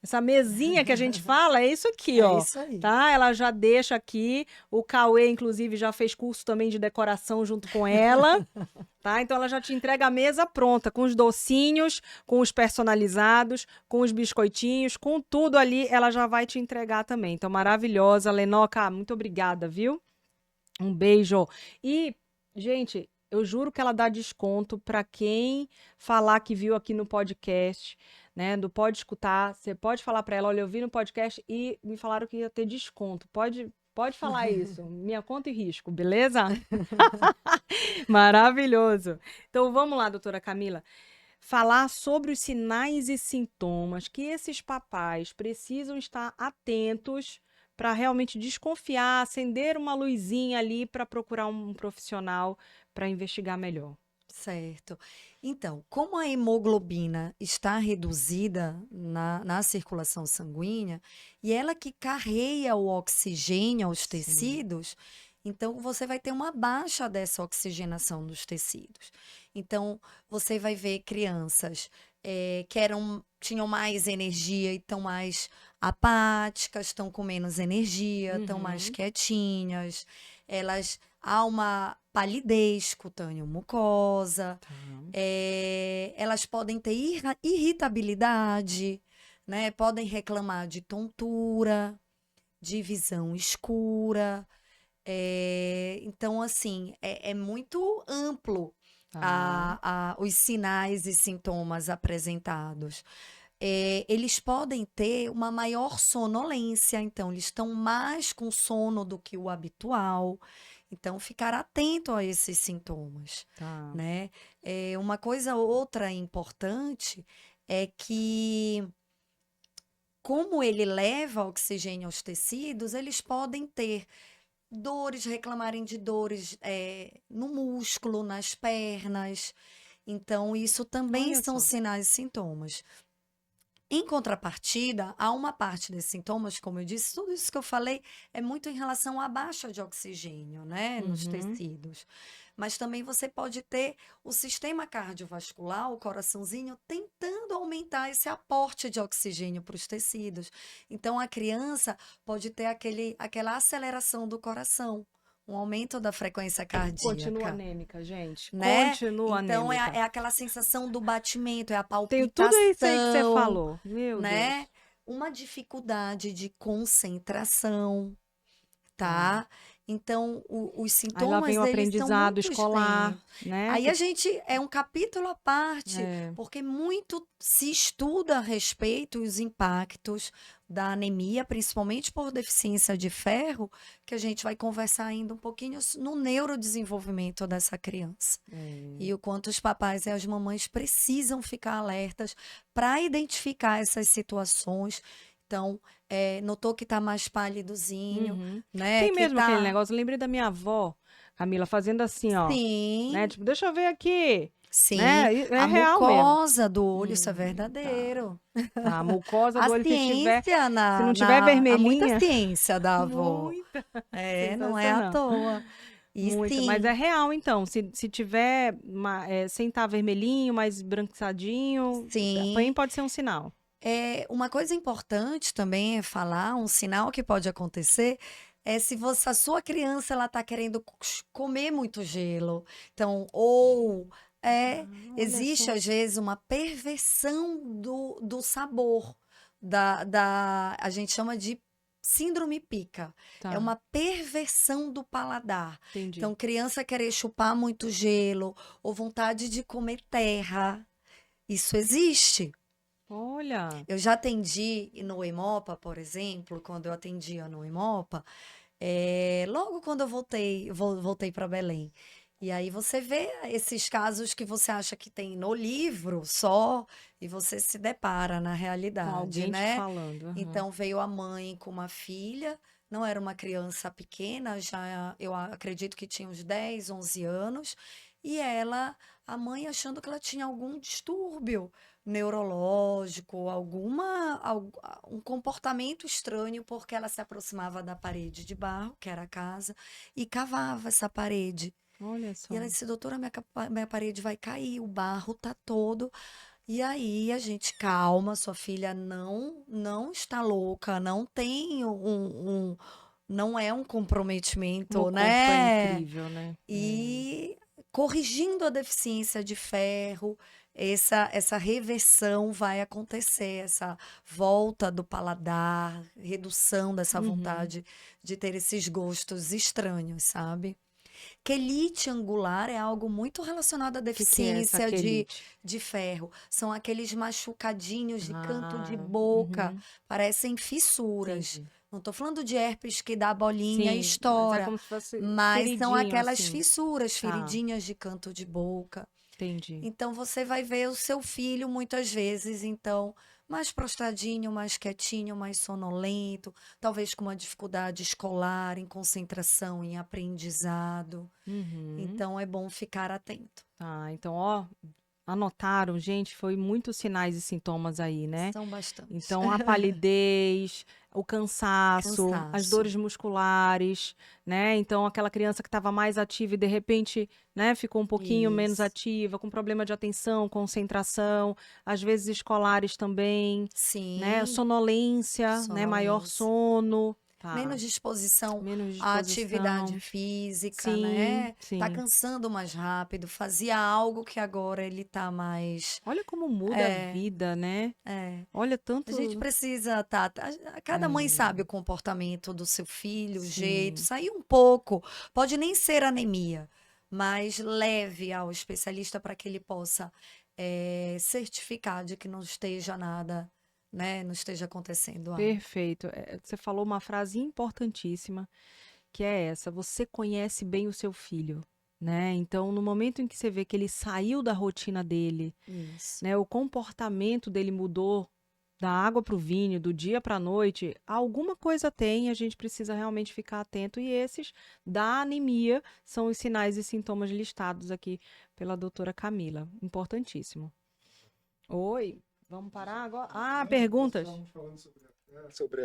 Essa mesinha que a gente fala é isso aqui, É ó. isso aí. Tá? Ela já deixa aqui. O Cauê, inclusive, já fez curso também de decoração junto com ela. Tá? Então ela já te entrega a mesa pronta, com os docinhos, com os personalizados, com os biscoitinhos, com tudo ali, ela já vai te entregar também. Então, maravilhosa. Lenoca, muito obrigada, viu? Um beijo. E, gente, eu juro que ela dá desconto para quem falar que viu aqui no podcast, né? Do Pode Escutar. Você pode falar para ela, olha, eu vi no podcast e me falaram que ia ter desconto. Pode falar isso. Minha conta e risco, beleza? Maravilhoso. Então vamos lá, doutora Camila. Falar sobre os sinais e sintomas que esses papais precisam estar atentos para realmente desconfiar, acender uma luzinha ali para procurar um profissional para investigar melhor. Certo. Então, como a hemoglobina está reduzida na circulação sanguínea, e ela que carrega o oxigênio aos Sim. tecidos, então você vai ter uma baixa dessa oxigenação dos tecidos. Então, você vai ver crianças que tinham mais energia e estão mais apáticas, estão com menos energia, estão mais Uhum. quietinhas, há uma palidez cutânea mucosa, Tá. elas podem ter irritabilidade, né? Podem reclamar de tontura, de visão escura. Então, assim, é muito amplo Tá. os sinais e sintomas apresentados. Eles podem ter uma maior sonolência, então eles estão mais com sono do que o habitual. Então, ficar atento a esses sintomas, Tá. né? Uma coisa outra importante é que, como ele leva oxigênio aos tecidos, eles podem ter dores, reclamarem de dores no músculo, nas pernas. Então, isso também Olha são só. sinais e sintomas. Em contrapartida, há uma parte desses sintomas, como eu disse, tudo isso que eu falei é muito em relação à baixa de oxigênio, né, nos Uhum. tecidos. Mas também você pode ter o sistema cardiovascular, o coraçãozinho, tentando aumentar esse aporte de oxigênio para os tecidos. Então, a criança pode ter aquela aceleração do coração, um aumento da frequência Continua cardíaca, anêmica, gente. né? Continua Então, anêmica. é aquela sensação do batimento, é a Tenho tudo isso aí que você palpitação, falou. Meu né? Deus. Uma dificuldade de concentração, Tá. tá? Então, os Aí lá vem sintomas, o eles são aprendizado muito escolar, extensos. né? Aí a gente, é um capítulo à parte, É. porque muito se estuda a respeito os impactos da anemia, principalmente por deficiência de ferro, que a gente vai conversar ainda um pouquinho no neurodesenvolvimento dessa criança. E o quanto os papais e as mamães precisam ficar alertas para identificar essas situações, Então, notou que tá mais pálidozinho, Uhum. né? Tem Que mesmo aquele tá. negócio, eu lembrei da minha avó, Camila, fazendo assim, ó, né? Sim, Tipo, deixa eu ver aqui, sim. né? É A real mesmo. mucosa do olho, isso é Tá. verdadeiro. Tá, a mucosa A do olho, ciência se não tiver há muita vermelhinha, ciência da avó. muita, Não é à sensacional. toa. E Muita, mas é sim, real então. Se tiver sem estar vermelhinho, mais branquiçadinho, também sim. pode ser um sinal. Uma coisa importante também é falar, um sinal que pode acontecer é se a sua criança ela está querendo comer muito gelo. Então, ou Olha existe só. às vezes uma perversão do sabor, a gente chama de síndrome pica. É Tá, uma perversão do paladar. entendi. Então, criança querer chupar muito gelo ou vontade de comer terra. Isso existe. Olha. Eu já atendi no Hemopa, por exemplo, quando eu atendia no Hemopa, logo quando eu voltei para Belém. E aí você vê esses casos que você acha que tem no livro só, e você se depara na Com realidade, alguém te né? falando. Aham. Então veio a mãe com uma filha, não era uma criança pequena, já eu acredito que tinha uns 10, 11 anos, e a mãe achando que ela tinha algum distúrbio neurológico, um comportamento estranho, porque ela se aproximava da parede de barro, que era a casa, e cavava essa parede. Olha E só. ela disse, doutora, minha parede vai cair, o barro tá todo. E aí a gente, calma, sua filha não está louca, não tem não é um Como o comprometimento, corpo é né? incrível, né? É. E corrigindo a deficiência de ferro, essa reversão vai acontecer, essa volta do paladar, redução dessa Uhum. vontade de ter esses gostos estranhos, sabe? Quelite angular é algo muito relacionado à O que que é essa deficiência quelite? de ferro. São aqueles machucadinhos de canto de Ah, boca, uhum. parecem fissuras. Entendi. Não estou falando de herpes que dá bolinha e Sim, mas é estoura, como se fosse mas são feridinho, aquelas assim. fissuras, Tá, feridinhas de canto de boca. entendi. Então você vai ver o seu filho muitas vezes, então, mais prostradinho, mais quietinho, mais sonolento, talvez com uma dificuldade escolar, em concentração, em aprendizado. Uhum. Então é bom ficar atento. Tá, então, ó, anotaram, gente, foi muitos sinais e sintomas aí, né? São bastantes. Então, a palidez, o cansaço, as Cansaço. dores musculares, né? Então, aquela criança que estava mais ativa e de repente, né, ficou um pouquinho menos Isso. ativa, com problema de atenção, concentração, às vezes escolares também, né? Sim, Sonolência, né? Maior sonolência. sono, tá? Menos disposição Menos à atividade disposição. física, Sim, né? Tá sim. cansando mais rápido, fazia algo que agora ele tá mais. Olha como muda a É, vida, né? é. Olha A gente tanto. precisa, tá, cada mãe sabe É, o comportamento do seu filho, o jeito, sim. sair um pouco. Pode nem ser anemia, mas leve ao especialista para que ele possa certificar de que não esteja nada, né? Não esteja acontecendo algo. Perfeito. Você falou uma frase importantíssima, que é essa: você conhece bem o seu filho, né? Então, no momento em que você vê que ele saiu da rotina dele, Isso. né, o comportamento dele mudou da água para o vinho, do dia para a noite, alguma coisa tem, a gente precisa realmente ficar atento. E esses da anemia são os sinais e sintomas listados aqui pela doutora Camila. Importantíssimo. Oi, vamos parar agora? Ah, Não, nós perguntas? estávamos falando sobre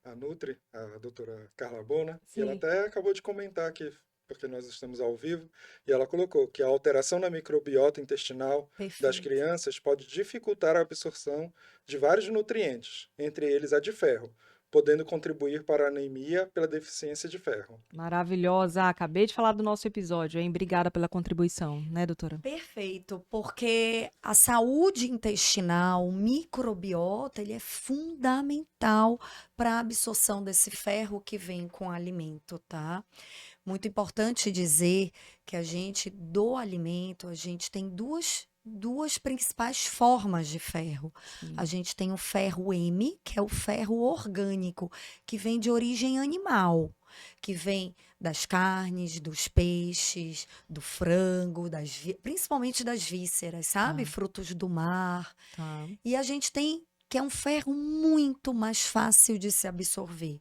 a Nutri, a doutora Carla Bona, e ela Sim. até acabou de comentar aqui, porque nós estamos ao vivo, e ela colocou que a alteração na microbiota intestinal das Perfeito. crianças pode dificultar a absorção de vários nutrientes, entre eles a de ferro, podendo contribuir para a anemia pela deficiência de ferro. Maravilhosa. Acabei de falar do nosso episódio, hein? Obrigada pela contribuição, né, doutora? Perfeito, porque a saúde intestinal, o microbiota, ele é fundamental para a absorção desse ferro que vem com o alimento, tá? Muito importante dizer que do alimento, a gente tem duas principais formas de ferro. A Sim. gente tem o ferro M, que é o ferro orgânico, que vem de origem animal, que vem das carnes, dos peixes, do frango, principalmente das vísceras, sabe? Tá, Frutos do mar. tá. E a gente tem que é um ferro muito mais fácil de se absorver.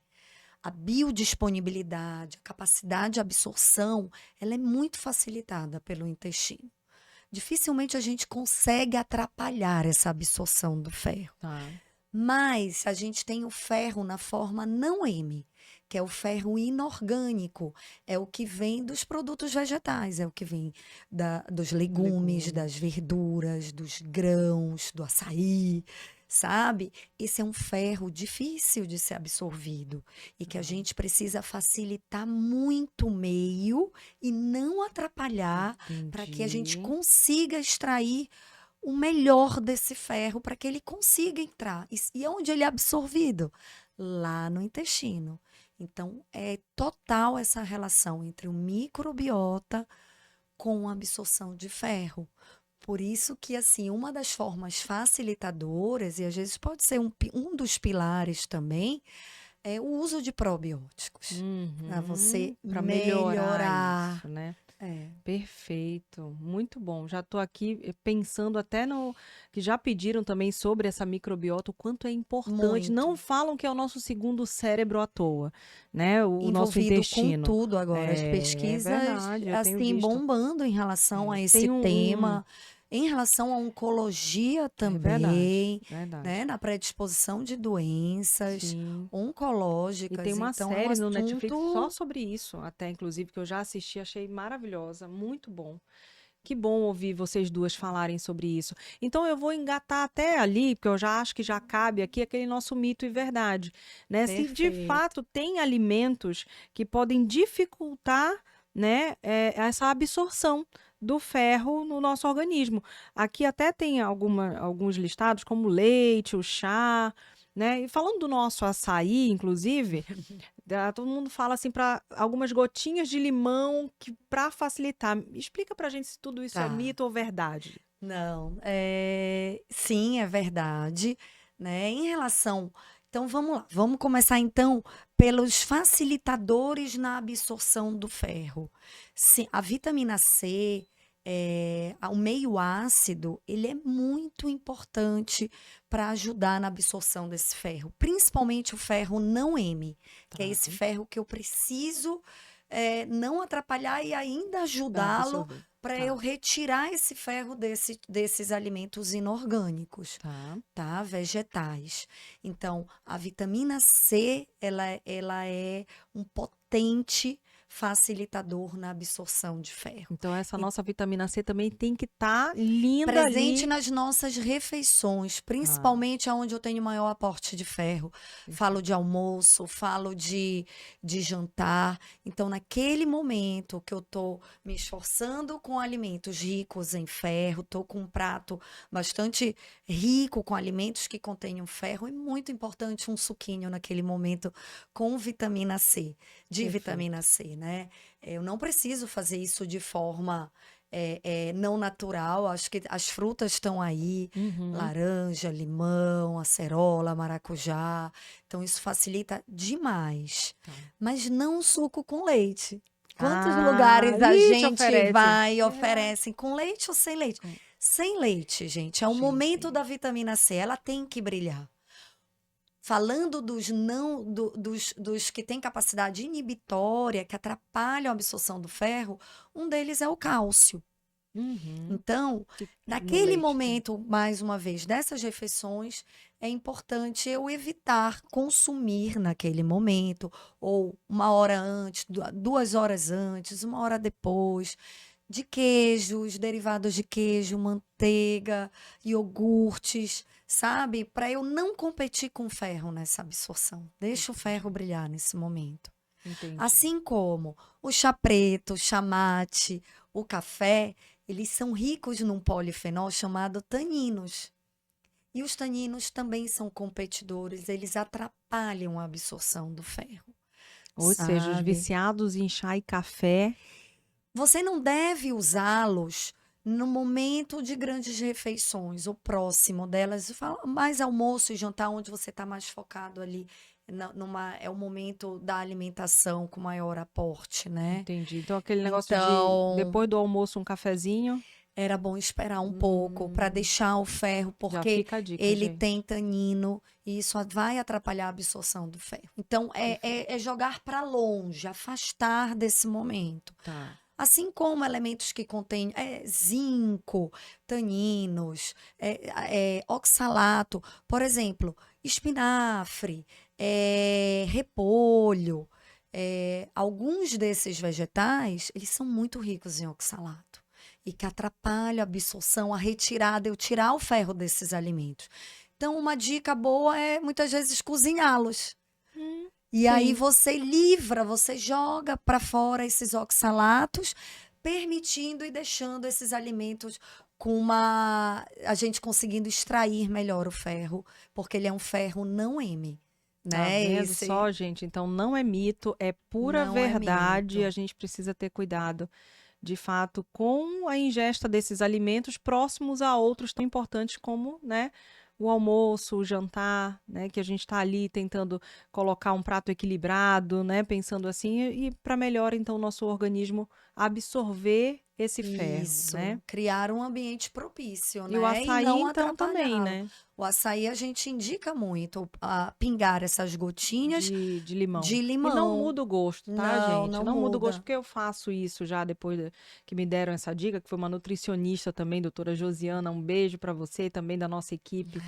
A biodisponibilidade, a capacidade de absorção, ela é muito facilitada pelo intestino. Dificilmente a gente consegue atrapalhar essa absorção do ferro. Tá. Mas a gente tem o ferro na forma não M, que é o ferro inorgânico. É o que vem dos produtos vegetais, é o que vem dos legumes, das verduras, dos grãos, do açaí, sabe? Esse é um ferro difícil de ser absorvido e que a gente precisa facilitar muito o meio e não atrapalhar para que a gente Entendi. consiga extrair o melhor desse ferro para que ele consiga entrar. E onde ele é absorvido? Lá no intestino. Então, é total essa relação entre o microbiota com a absorção de ferro. Por isso que, assim, uma das formas facilitadoras, e às vezes pode ser um dos pilares também, é o uso de probióticos. Para você Para melhorar melhorar. isso, né? É. Perfeito, muito bom. Já estou aqui pensando até no que já pediram também sobre essa microbiota, o quanto é importante. Não Muito. falam que é o nosso segundo cérebro à toa, né? O nosso Envolvido com intestino. tudo agora. As É pesquisas, verdade, eu tenho assim, visto. bombando em relação a esse Tem tema, em relação à oncologia É verdade, também, verdade. né? Na predisposição de doenças Sim. E oncológicas. tem uma Então, é um série no Netflix só assunto. sobre isso, até inclusive, que eu já assisti, achei maravilhosa, muito bom. Que bom ouvir vocês duas falarem sobre isso. Então eu vou engatar até ali, porque eu já acho que já cabe aqui aquele nosso mito e verdade, né? Se de Perfeito. fato tem alimentos que podem dificultar, né, essa absorção do ferro no nosso organismo. Aqui até tem alguns listados, como o leite, o chá, né? E falando do nosso açaí, inclusive, todo mundo fala assim para algumas gotinhas de limão que para facilitar. Explica pra gente se tudo isso é Tá. mito ou verdade. Não, sim, é verdade, né? Em relação, então vamos lá, vamos começar então pelos facilitadores na absorção do ferro. Sim, a vitamina C, o meio ácido, ele é muito importante para ajudar na absorção desse ferro, principalmente o ferro não M, que é esse Tá. ferro que eu preciso não atrapalhar e ainda Pra ajudá-lo absorver. para Tá. eu retirar esse ferro desses alimentos inorgânicos, Tá. tá? Vegetais. Então, a vitamina C, ela é um potente facilitador na absorção de ferro. Então essa E nossa vitamina C também tem que estar linda presente ali. nas nossas refeições, Tá. principalmente aonde eu tenho maior aporte de ferro. Falo de almoço, falo de jantar. Então, naquele momento que eu estou me esforçando com alimentos ricos em ferro, estou com um prato bastante rico com alimentos que contenham ferro, é muito importante um suquinho naquele momento com vitamina C, de Perfeito. vitamina C, né? Eu não preciso fazer isso de forma não natural. Acho que as frutas estão aí, laranja, limão, acerola, maracujá. Então, isso facilita demais. Tá. Mas não suco com leite. Quantos Ah, lugares a te gente oferece. vai e oferecem com leite ou sem leite? Com- Sem leite, gente. É o momento da vitamina C. Ela tem que brilhar. Falando dos não, dos que têm capacidade inibitória, que atrapalham a absorção do ferro, um deles é o cálcio. Então, Que- no naquele leite. momento, mais uma vez, dessas refeições, é importante eu evitar consumir naquele momento, ou uma hora antes, 2 horas antes, uma hora depois, de queijos, derivados de queijo, manteiga, iogurtes, sabe? Para eu não competir com o ferro nessa absorção. Deixa o ferro brilhar nesse momento. Entendi. Assim como o chá preto, o chá mate, o café, eles são ricos num polifenol chamado taninos. E os taninos também são competidores, eles atrapalham a absorção do ferro, Ou seja, os sabe? viciados em chá e café. Você não deve usá-los no momento de grandes refeições, ou próximo delas. Fala mais almoço e jantar, onde você está mais focado ali. É o momento da alimentação com maior aporte, né? Entendi. Então aquele negócio de Então, depois do almoço um cafezinho. era bom esperar um pouco para deixar o ferro, Já porque fica a dica, ele gente. tem tanino e isso vai atrapalhar a absorção do ferro. Então, Perfeito. é jogar para longe, afastar desse momento. Tá. Assim como elementos que contêm zinco, taninos, oxalato, por exemplo, espinafre, repolho, alguns desses vegetais, eles são muito ricos em oxalato e que atrapalham a absorção, a retirada, eu tirar o ferro desses alimentos. Então, uma dica boa é muitas vezes cozinhá-los. E aí Sim. você livra, você joga para fora esses oxalatos, permitindo e deixando esses alimentos com a gente conseguindo extrair melhor o ferro, porque ele é um ferro não M, Tá né? vendo Esse só, gente? Então não é mito, é pura não é verdade. A mito. gente precisa ter cuidado, de fato, com a ingesta desses alimentos próximos a outros tão importantes como, né, o almoço, o jantar, né, que a gente está ali tentando colocar um prato equilibrado, né, pensando assim, e para melhor então o nosso organismo absorver esse ferro, né? Isso, criar um ambiente propício, E o né? E açaí não então também, atrapalhá-lo. né? O açaí a gente indica muito a pingar essas gotinhas De limão. de E não limão. muda o gosto, tá, Não, gente? não Não muda o gosto, muda. porque eu faço isso já depois que me deram essa dica, que foi uma nutricionista também, doutora Josiana. Um beijo para você e também da nossa equipe,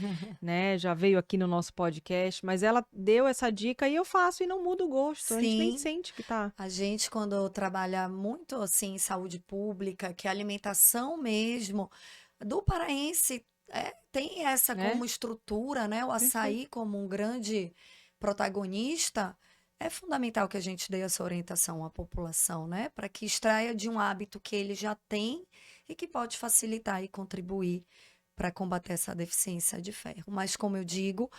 né? Já veio aqui no nosso podcast, mas ela deu essa dica e eu faço e não muda o gosto. A gente nem Sim, sente que tá. a gente quando trabalha muito assim em saúde pública, que a alimentação mesmo do paraense tem essa Né? como estrutura, né? O Perfeito. açaí como um grande protagonista, é fundamental que a gente dê essa orientação à população, né? Para que extraia de um hábito que ele já tem e que pode facilitar e contribuir para combater essa deficiência de ferro. Mas, como eu digo,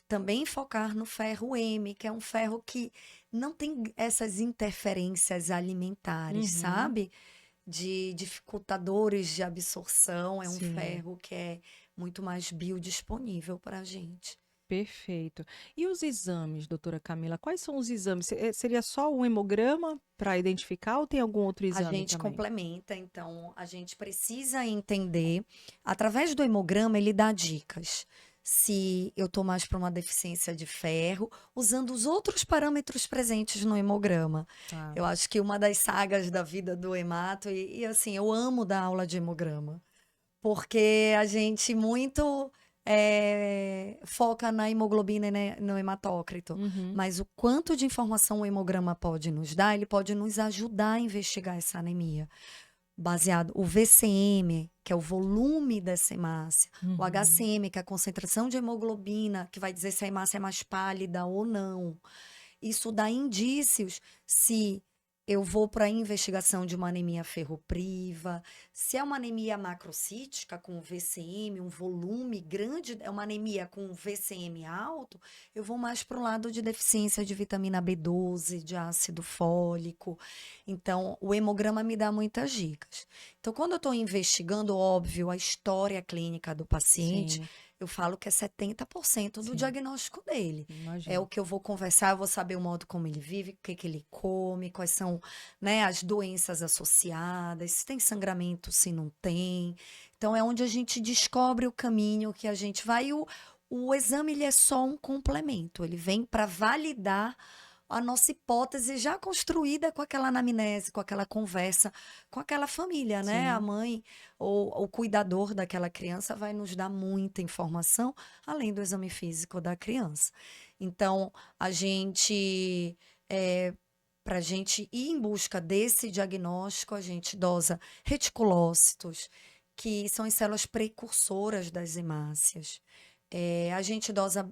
também focar no ferro M, que é um ferro que não tem essas interferências alimentares, Uhum. sabe? De dificultadores de absorção, é um Sim. ferro que é muito mais biodisponível para a gente. Perfeito. E os exames, doutora Camila? Quais são os exames? Seria só um hemograma para identificar ou tem algum outro A exame gente também? complementa, então a gente precisa entender, através do hemograma, ele dá dicas. Se eu estou mais para uma deficiência de ferro, usando os outros parâmetros presentes no hemograma. Tá. Eu acho que uma das sagas da vida do hemato, e assim, eu amo dar aula de hemograma, porque a gente muito foca na hemoglobina e no hematócrito, Uhum. mas o quanto de informação o hemograma pode nos dar, ele pode nos ajudar a investigar essa anemia. Baseado o VCM, que é o volume dessa hemácia, o Uhum. HCM, que é a concentração de hemoglobina, que vai dizer se a hemácia é mais pálida ou não. Isso dá indícios se eu vou para a investigação de uma anemia ferropriva, se é uma anemia macrocítica com VCM, um volume grande, é uma anemia com VCM alto, eu vou mais para o lado de deficiência de vitamina B12, de ácido fólico. Então, o hemograma me dá muitas dicas. Então, quando eu estou investigando, óbvio, a história clínica do paciente, Sim, eu falo que é 70% do sim, diagnóstico dele. É o imagino. que eu vou conversar, eu vou saber o modo como ele vive, o que que ele come, quais são, né, as doenças associadas, se tem sangramento, se não tem. Então é onde a gente descobre o caminho que a gente vai. E o exame ele é só um complemento, ele vem para validar a nossa hipótese já construída com aquela anamnese, com aquela conversa, com aquela família, né? A Sim, mãe ou o cuidador daquela criança vai nos dar muita informação, além do exame físico da criança. Então, a gente, para a gente ir em busca desse diagnóstico, a gente dosa reticulócitos, que são as células precursoras das hemácias. A gente dosa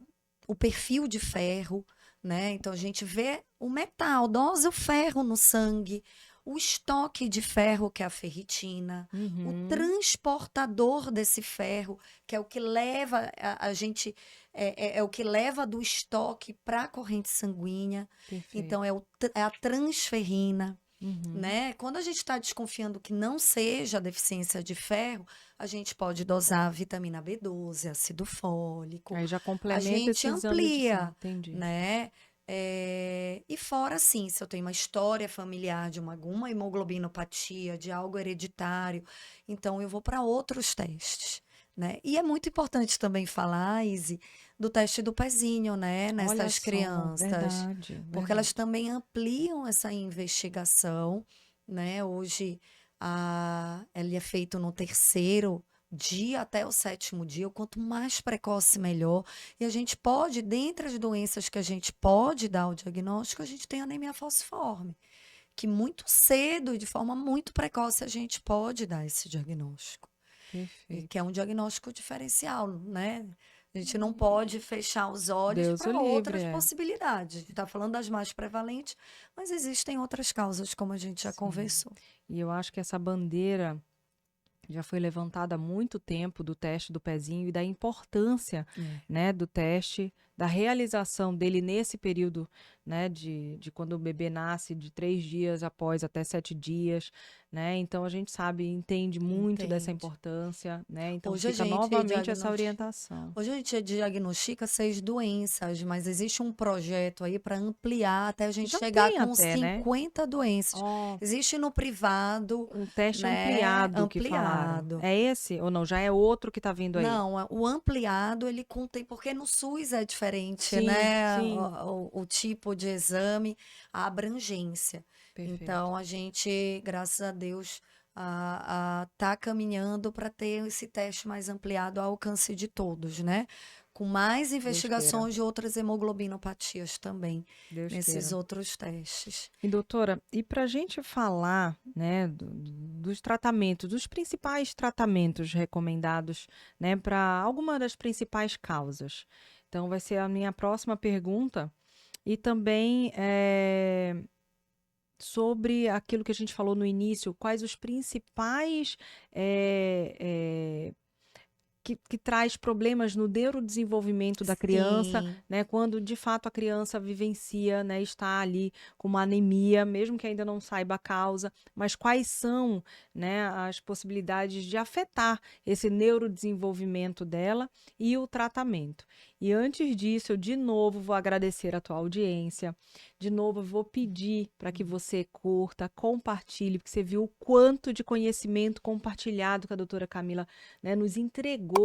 o perfil de ferro, né? Então a gente vê o metal, dosa o ferro no sangue, o estoque de ferro, que é a ferritina, o uhum, transportador desse ferro, que é o que leva a gente, é o que leva do estoque para a corrente sanguínea. Então perfeito. é a transferrina. Uhum. Né? Quando a gente está desconfiando que não seja deficiência de ferro, a gente pode dosar vitamina B12, ácido fólico, Aí já a complementa gente esse exame de sangue, amplia, entendi. né? E fora, assim, se eu tenho uma história familiar de alguma hemoglobinopatia, de algo hereditário, então eu vou para outros testes, né? E é muito importante também falar, Izzy, do teste do pezinho, né, Olha nessas só, crianças, verdade, porque elas verdade. também ampliam essa investigação, né? Hoje, ele é feito no terceiro dia até o sétimo dia, o quanto mais precoce, melhor. E a gente pode, dentre as doenças que a gente pode dar o diagnóstico, a gente tem a anemia falciforme, que muito cedo e de forma muito precoce a gente pode dar esse diagnóstico, e que é Perfeito. um diagnóstico diferencial, né? A gente não pode fechar os olhos Deus o para livre, outras é. possibilidades. A gente está falando das mais prevalentes, mas existem outras causas, como a gente já Sim. conversou. E eu acho que essa bandeira já foi levantada há muito tempo do teste do pezinho e da importância, É. né, do teste, da realização dele nesse período, né, de quando o bebê nasce, de 3 dias após até 7 dias, né? Então a gente sabe, entende muito dessa Entende? importância, né? Então Hoje a fica gente novamente essa diagnostica. orientação. Hoje a gente diagnostica 6 doenças, mas existe um projeto aí para ampliar até a gente Já chegar tem com até, né? 50 doenças. Ó, Existe no privado, um teste né? ampliado que falaram. Ampliado. É esse ou não? Já é outro que tá vindo aí? Não, o ampliado ele contém, porque no SUS é diferente, Sim, né? sim, O tipo de exame, a abrangência. perfeito. Então a gente, graças a Deus, tá caminhando para ter esse teste mais ampliado ao alcance de todos, né? Com mais Deus queira, investigações de outras hemoglobinopatias também, Deus nesses queira. outros testes. E doutora, e para a gente falar, né, dos tratamentos, dos principais tratamentos recomendados, né, para alguma das principais causas. Então, vai ser a minha próxima pergunta. E também sobre aquilo que a gente falou no início, quais os principais eh, eh, que traz problemas no neurodesenvolvimento da criança, Sim, né? Quando de fato a criança vivencia, né? Está ali com uma anemia, mesmo que ainda não saiba a causa, mas quais são, né? As possibilidades de afetar esse neurodesenvolvimento dela e o tratamento. E antes disso, eu de novo vou agradecer a tua audiência, de novo eu vou pedir para que você curta, compartilhe, porque você viu o quanto de conhecimento compartilhado que a doutora Camila, né, nos entregou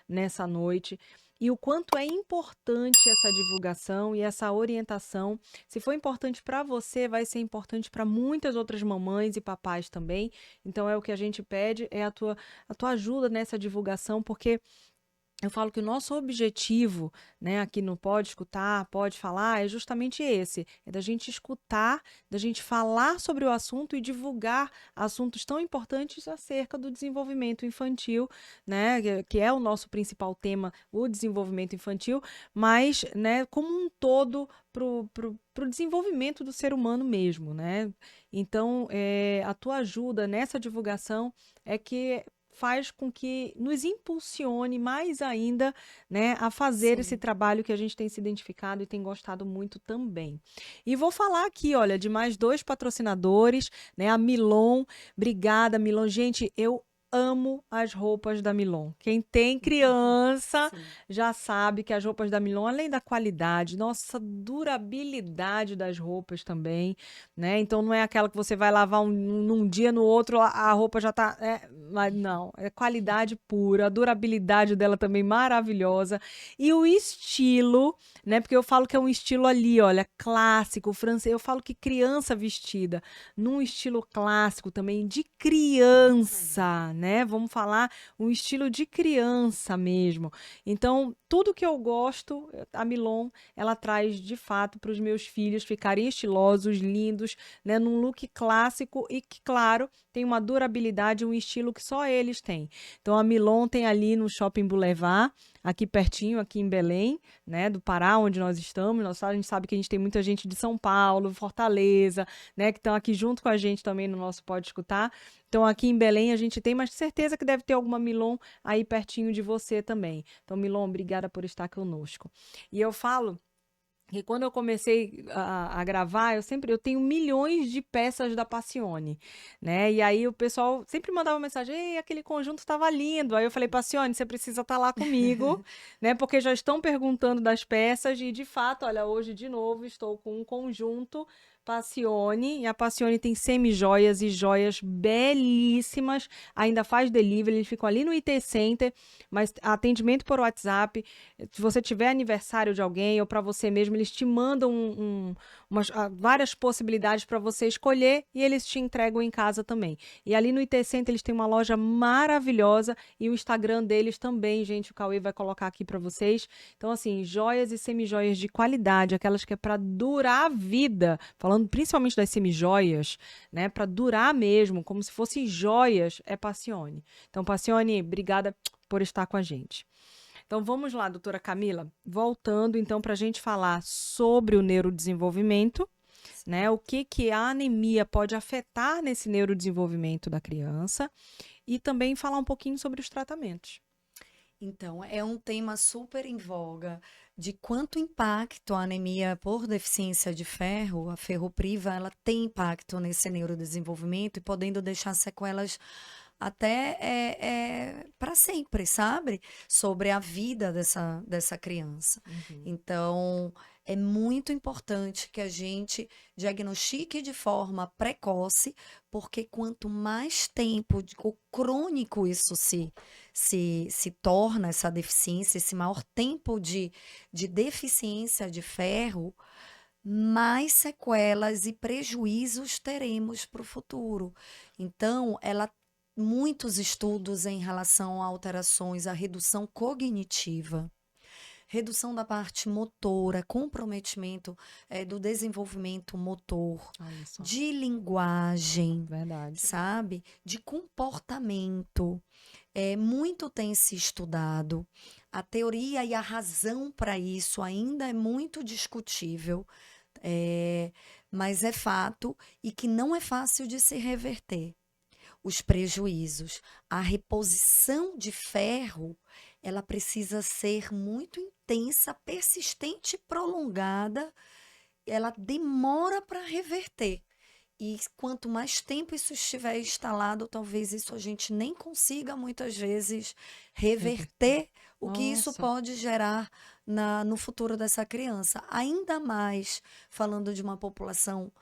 nessa noite e o quanto é importante essa divulgação e essa orientação. Se for importante para você, vai ser importante para muitas outras mamães e papais também. Então é o que a gente pede, é a tua ajuda nessa divulgação, porque eu falo que o nosso objetivo, né, aqui no Pode Escutar, Pode Falar, é justamente esse, é da gente escutar, da gente falar sobre o assunto e divulgar assuntos tão importantes acerca do desenvolvimento infantil, né, que é o nosso principal tema, o desenvolvimento infantil, mas, né, como um todo pro desenvolvimento do ser humano mesmo, né? Então, a tua ajuda nessa divulgação é que faz com que nos impulsione mais ainda, né, a fazer esse sim. trabalho que a gente tem se identificado e tem gostado muito também. E vou falar aqui, olha, de mais 2 patrocinadores, né, a Milon. Obrigada, Milon. Gente, eu amo as roupas da Milon. Quem tem criança Sim. já sabe que as roupas da Milon, além da qualidade, nossa, durabilidade das roupas também, né? Então não é aquela que você vai lavar num dia, no outro a roupa já tá. Mas não, é qualidade pura, a durabilidade dela também maravilhosa. E o estilo, né? Porque eu falo que é um estilo ali, olha, clássico, francês. Eu falo que criança vestida num estilo clássico também, de criança, né? Vamos falar um estilo de criança mesmo. Então, tudo que eu gosto, a Milon, ela traz de fato para os meus filhos ficarem estilosos, lindos, né? Num look clássico e que, claro, tem uma durabilidade, um estilo que só eles têm. Então, a Milon tem ali no Shopping Boulevard, aqui pertinho, aqui em Belém, né? Do Pará, onde nós estamos. A gente sabe que a gente tem muita gente de São Paulo, Fortaleza, né? Que estão aqui junto com a gente também no nosso Pode Escutar. Então, aqui em Belém a gente tem, mas certeza que deve ter alguma Milon aí pertinho de você também. Então, Milon, obrigada por estar conosco. E eu falo E quando eu comecei a gravar, eu tenho milhões de peças da Passione, né? E aí o pessoal sempre mandava mensagem: Ei, aquele conjunto estava lindo. Aí eu falei: Passione, você precisa estar lá comigo, né? Porque já estão perguntando das peças e de fato, olha, hoje de novo estou com um conjunto Passione, e a Passione tem semi-joias e joias belíssimas, ainda faz delivery, eles ficam ali no IT Center, mas atendimento por WhatsApp. Se você tiver aniversário de alguém ou para você mesmo, eles te mandam várias possibilidades para você escolher e eles te entregam em casa também. E ali no IT Center eles têm uma loja maravilhosa e o Instagram deles também, gente, o Cauê vai colocar aqui para vocês. Então, assim, joias e semi-joias de qualidade, aquelas que é para durar a vida, falando principalmente das semi-joias, né, para durar mesmo, como se fossem joias, é Passione. Então, Passione, obrigada por estar com a gente. Então vamos lá, doutora Camila, voltando então para a gente falar sobre o neurodesenvolvimento, né? O que a anemia pode afetar nesse neurodesenvolvimento da criança e também falar um pouquinho sobre os tratamentos. Então, é um tema super em voga de quanto impacto a anemia por deficiência de ferro, a ferropriva, ela tem impacto nesse neurodesenvolvimento e podendo deixar sequelas até para sempre, sabe? Sobre a vida dessa criança. Então, é muito importante que a gente diagnostique de forma precoce, porque quanto mais tempo crônico isso se torna, essa deficiência, esse maior tempo de deficiência de ferro, mais sequelas e prejuízos teremos para o futuro. Então, muitos estudos em relação a alterações, a redução cognitiva, redução da parte motora, comprometimento do desenvolvimento motor, de linguagem, Verdade. sabe? De comportamento. Muito tem se estudado. A teoria e a razão para isso ainda é muito discutível, mas é fato e que não é fácil de se reverter. Os prejuízos. A reposição de ferro, ela precisa ser muito intensa, persistente e prolongada. Ela demora para reverter. E quanto mais tempo isso estiver instalado, talvez isso a gente nem consiga muitas vezes reverter o que isso pode gerar no futuro dessa criança. Ainda mais falando de uma população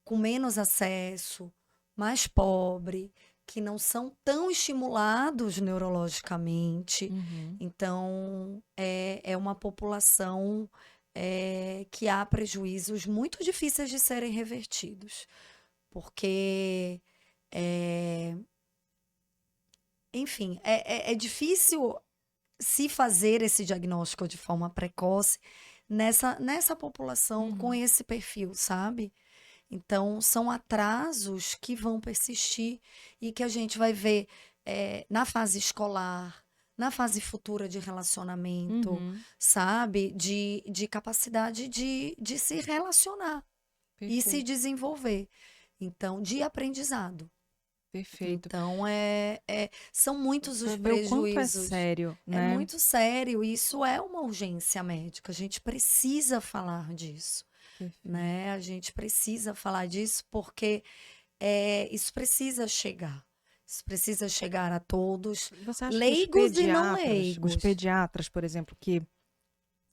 com menos acesso, mais pobre, que não são tão estimulados neurologicamente. Então, é uma população que há prejuízos muito difíceis de serem revertidos. Porque, enfim, é difícil se fazer esse diagnóstico de forma precoce nessa população com esse perfil, sabe? Então, são atrasos que vão persistir e que a gente vai ver na fase escolar, na fase futura de relacionamento, sabe? De capacidade de se relacionar e se desenvolver. Então, de aprendizado. Perfeito. Então, são muitos os Pra ver o quanto é prejuízos. sério, É né? muito sério. Isso é uma urgência médica. A gente precisa falar disso. Né? A gente precisa falar disso porque isso precisa chegar. Isso precisa chegar a todos, Você acha leigos que e não leigos. os pediatras, por exemplo, que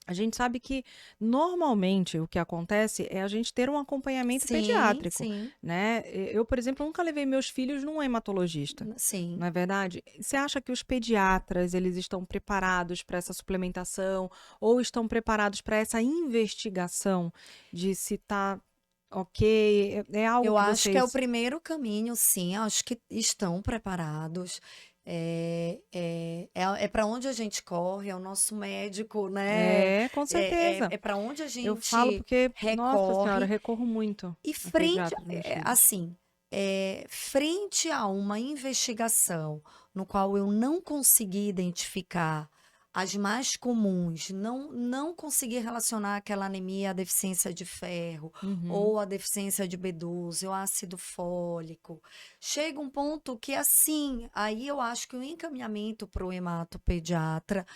a gente sabe que normalmente o que acontece é a gente ter um acompanhamento pediátrico, Sim, né? Eu, por exemplo, nunca levei meus filhos num hematologista, sim. não é verdade? Você acha que os pediatras, eles estão preparados para essa suplementação ou estão preparados para essa investigação de se tá ok? É algo Eu que acho que é o vocês... primeiro caminho, sim. Acho que estão preparados. É para onde a gente corre, é o nosso médico, né? É, com certeza. É para onde a Eu falo gente porque, nossa senhora, recorre. recorro muito E a frente, pediatra dos meus filhos. assim, frente a uma investigação no qual eu não consegui identificar as mais comuns, não consegui relacionar aquela anemia à deficiência de ferro, ou à deficiência de B12, ou ácido fólico, chega um ponto que, assim, aí eu acho que o encaminhamento para o hematopediatra,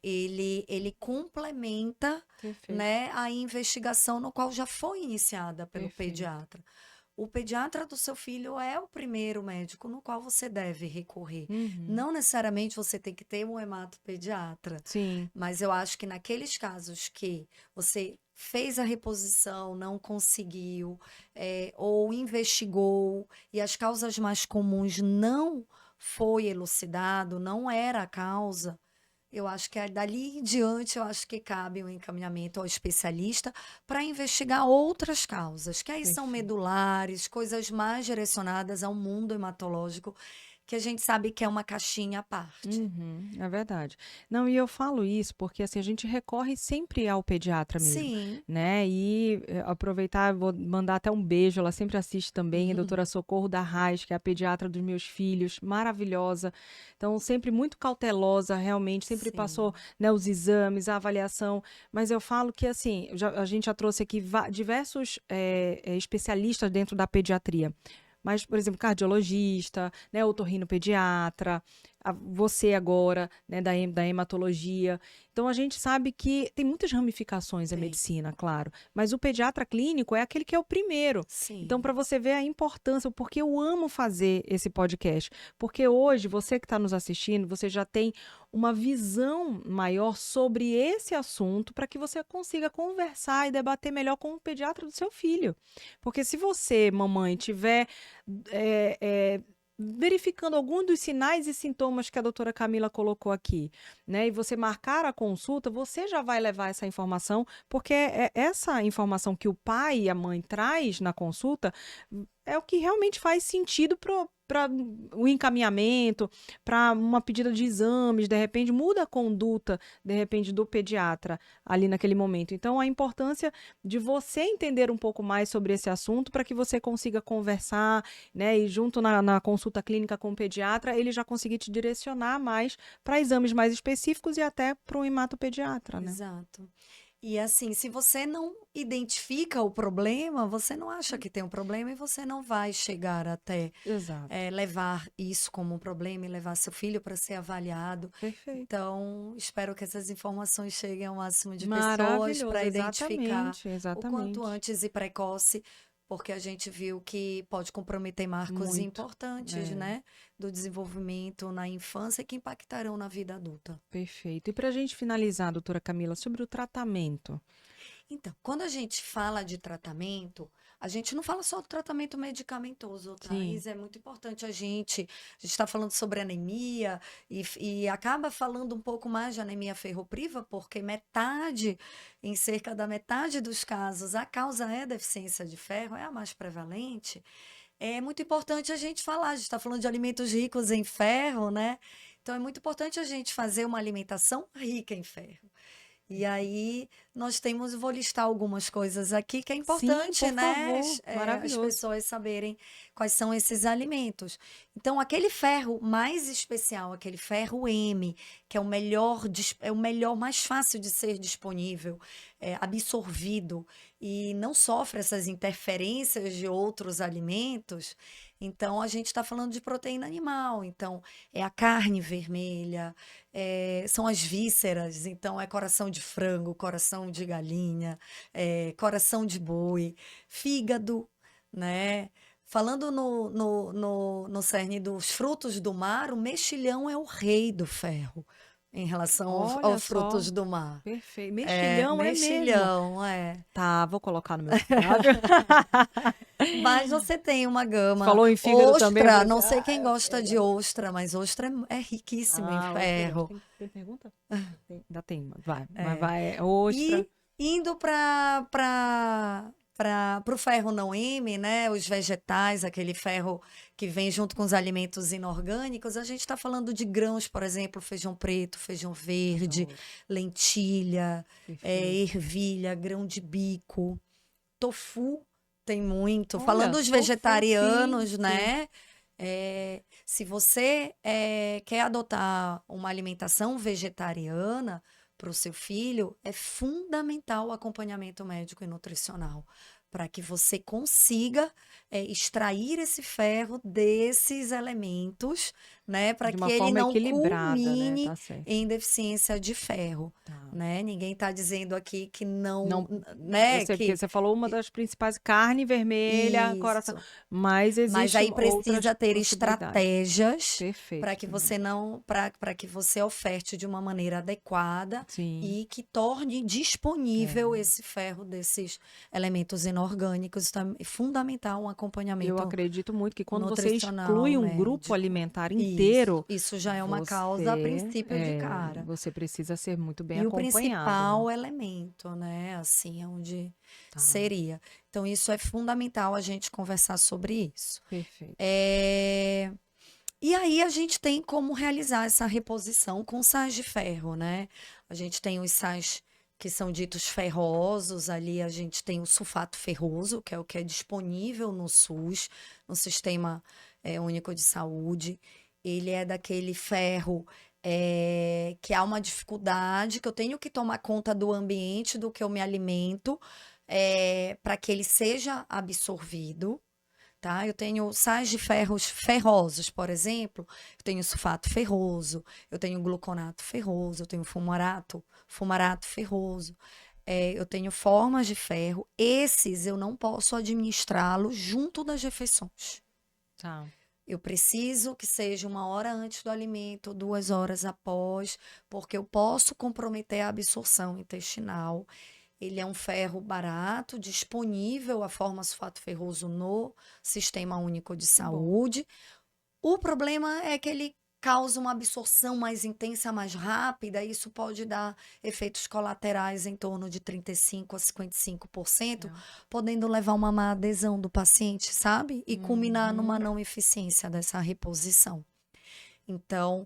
ele complementa, Perfeito. né, a investigação no qual já foi iniciada pelo Perfeito. pediatra. O pediatra do seu filho é o primeiro médico no qual você deve recorrer. Uhum. Não necessariamente você tem que ter um hematopediatra, Sim. mas eu acho que naqueles casos que você fez a reposição, não conseguiu, ou investigou, e as causas mais comuns não foi elucidado, não era a causa, eu acho que dali em diante, eu acho que cabe um encaminhamento ao especialista para investigar outras causas, que aí são Perfeito. medulares, coisas mais direcionadas ao mundo hematológico, que a gente sabe que é uma caixinha à parte. Uhum, é verdade. Não, e eu falo isso porque assim a gente recorre sempre ao pediatra mesmo, Sim. né? E aproveitar, vou mandar até um beijo, ela sempre assiste também, a doutora Socorro da Reis, que é a pediatra dos meus filhos, maravilhosa. Então, sempre muito cautelosa, realmente, sempre passou, Sim. né, os exames, a avaliação. Mas eu falo que assim, a gente já trouxe aqui diversos especialistas dentro da pediatria. Mas, por exemplo, cardiologista, né, otorrinopediatra, você agora, né, da hematologia. Então, a gente sabe que tem muitas ramificações a Tem. medicina, claro, mas o pediatra clínico é aquele que é o primeiro. Então, Sim. para você ver a importância, porque eu amo fazer esse podcast, porque hoje, você que está nos assistindo, você já tem uma visão maior sobre esse assunto para que você consiga conversar e debater melhor com o pediatra do seu filho. Porque se você, mamãe, tiver é, é, verificando alguns dos sinais e sintomas que a doutora Camila colocou aqui, né? E você marcar a consulta, você já vai levar essa informação, porque essa informação que o pai e a mãe traz na consulta é o que realmente faz sentido para o encaminhamento, para uma pedida de exames, de repente muda a conduta, de repente, do pediatra ali naquele momento. Então, a importância de você entender um pouco mais sobre esse assunto para que você consiga conversar, né? E junto na consulta clínica com o pediatra, ele já conseguir te direcionar mais para exames mais específicos e até para o hematopediatra, né? Exato. E assim, se você não identifica o problema, você não acha que tem um problema e você não vai chegar até Exato. levar isso como um problema e levar seu filho para ser avaliado. Perfeito. Então, espero que essas informações cheguem ao máximo de pessoas Maravilhoso, para identificar exatamente, o quanto exatamente. antes e precoce, porque a gente viu que pode comprometer marcos Muito. importantes, É. né, do desenvolvimento na infância que impactarão na vida adulta. Perfeito. E para a gente finalizar, doutora Camila, sobre o tratamento. Então, quando a gente fala de tratamento, a gente não fala só do tratamento medicamentoso, tá? Sim, Isso é muito importante a gente está falando sobre anemia e acaba falando um pouco mais de anemia ferropriva, porque em cerca da metade dos casos, a causa é deficiência de ferro, é a mais prevalente. É muito importante a gente falar, a gente está falando de alimentos ricos em ferro, né? Então, é muito importante a gente fazer uma alimentação rica em ferro. E aí nós temos, vou listar algumas coisas aqui que é sim, importante, por né? favor. As Maravilhoso. pessoas saberem quais são esses alimentos. Então, aquele ferro mais especial, aquele ferro M, que é é o melhor, mais fácil de ser disponível, absorvido e não sofre essas interferências de outros alimentos. Então, a gente está falando de proteína animal. Então, é a carne vermelha, são as vísceras, então é coração de frango, coração de galinha, coração de boi, fígado, né? Falando no cerne dos frutos do mar, o mexilhão é o rei do ferro em relação Olha aos só, frutos do mar. perfeito. Mexilhão é mesmo. Mexilhão, é. Tá, vou colocar no meu cardápio. Mas você tem uma gama. Falou em fígado também, eu Ostra, falei assim, não sei quem eu gosta de quero. ostra, mas ostra é riquíssimo em Ostra eu gosto. ferro. Tem pergunta? Ainda tem, vai, mas É. vai, ostra. E indo para o ferro não M, né? Os vegetais, aquele ferro que vem junto com os alimentos inorgânicos, a gente está falando de grãos, por exemplo, feijão preto, feijão verde, Adoro. lentilha, Perfeito. ervilha, grão de bico, tofu tem muito. Falando Olha, dos tofu, sim, vegetarianos, sim. né? Se você quer adotar uma alimentação vegetariana para o seu filho, é fundamental o acompanhamento médico e nutricional, para que você consiga extrair esse ferro desses elementos, né, para De que uma ele forma não equilibrada, né? culmine Tá certo. em deficiência de ferro, Tá. né? Ninguém está dizendo aqui que não, Não, eu né, sei, porque você falou uma das principais, carne vermelha, coração, isso. mas Mas existe aí outras precisa ter possibilidades. estratégias para Perfeito que também. você não, para que você oferte de uma maneira adequada Sim, e que torne disponível esse ferro desses elementos inorgânicos. Então, é fundamental um eu acompanhamento acredito muito que quando você nutricional, exclui um grupo médico. alimentar Isso, inteiro, isso já é uma causa a princípio de cara. você precisa ser muito bem E o acompanhado, né? principal elemento, né? Assim, é onde Tá, seria. Então, isso é fundamental a gente conversar sobre isso. perfeito. É, E aí a gente tem como realizar essa reposição com sais de ferro, né? A gente tem os sais que são ditos ferrosos, ali a gente tem o sulfato ferroso, que é o que é disponível no SUS, no Sistema Único de Saúde. Ele é daquele ferro que há uma dificuldade, que eu tenho que tomar conta do ambiente do que eu me alimento, para que ele seja absorvido. Tá? Eu tenho sais de ferros ferrosos, por exemplo, eu tenho sulfato ferroso, eu tenho gluconato ferroso, eu tenho fumarato ferroso, eu tenho formas de ferro. Esses eu não posso administrá-los junto das refeições. Tá. Eu preciso que seja 1 hora antes do alimento, 2 horas após, porque eu posso comprometer a absorção intestinal. Ele é um ferro barato, disponível, a forma sulfato ferroso no Sistema Único de Que bom. Saúde. O problema é que ele causa uma absorção mais intensa, mais rápida, e isso pode dar efeitos colaterais em torno de 35 a 55%, É. podendo levar a uma má adesão do paciente, sabe? E culminar numa Uhum. não eficiência dessa reposição. Então,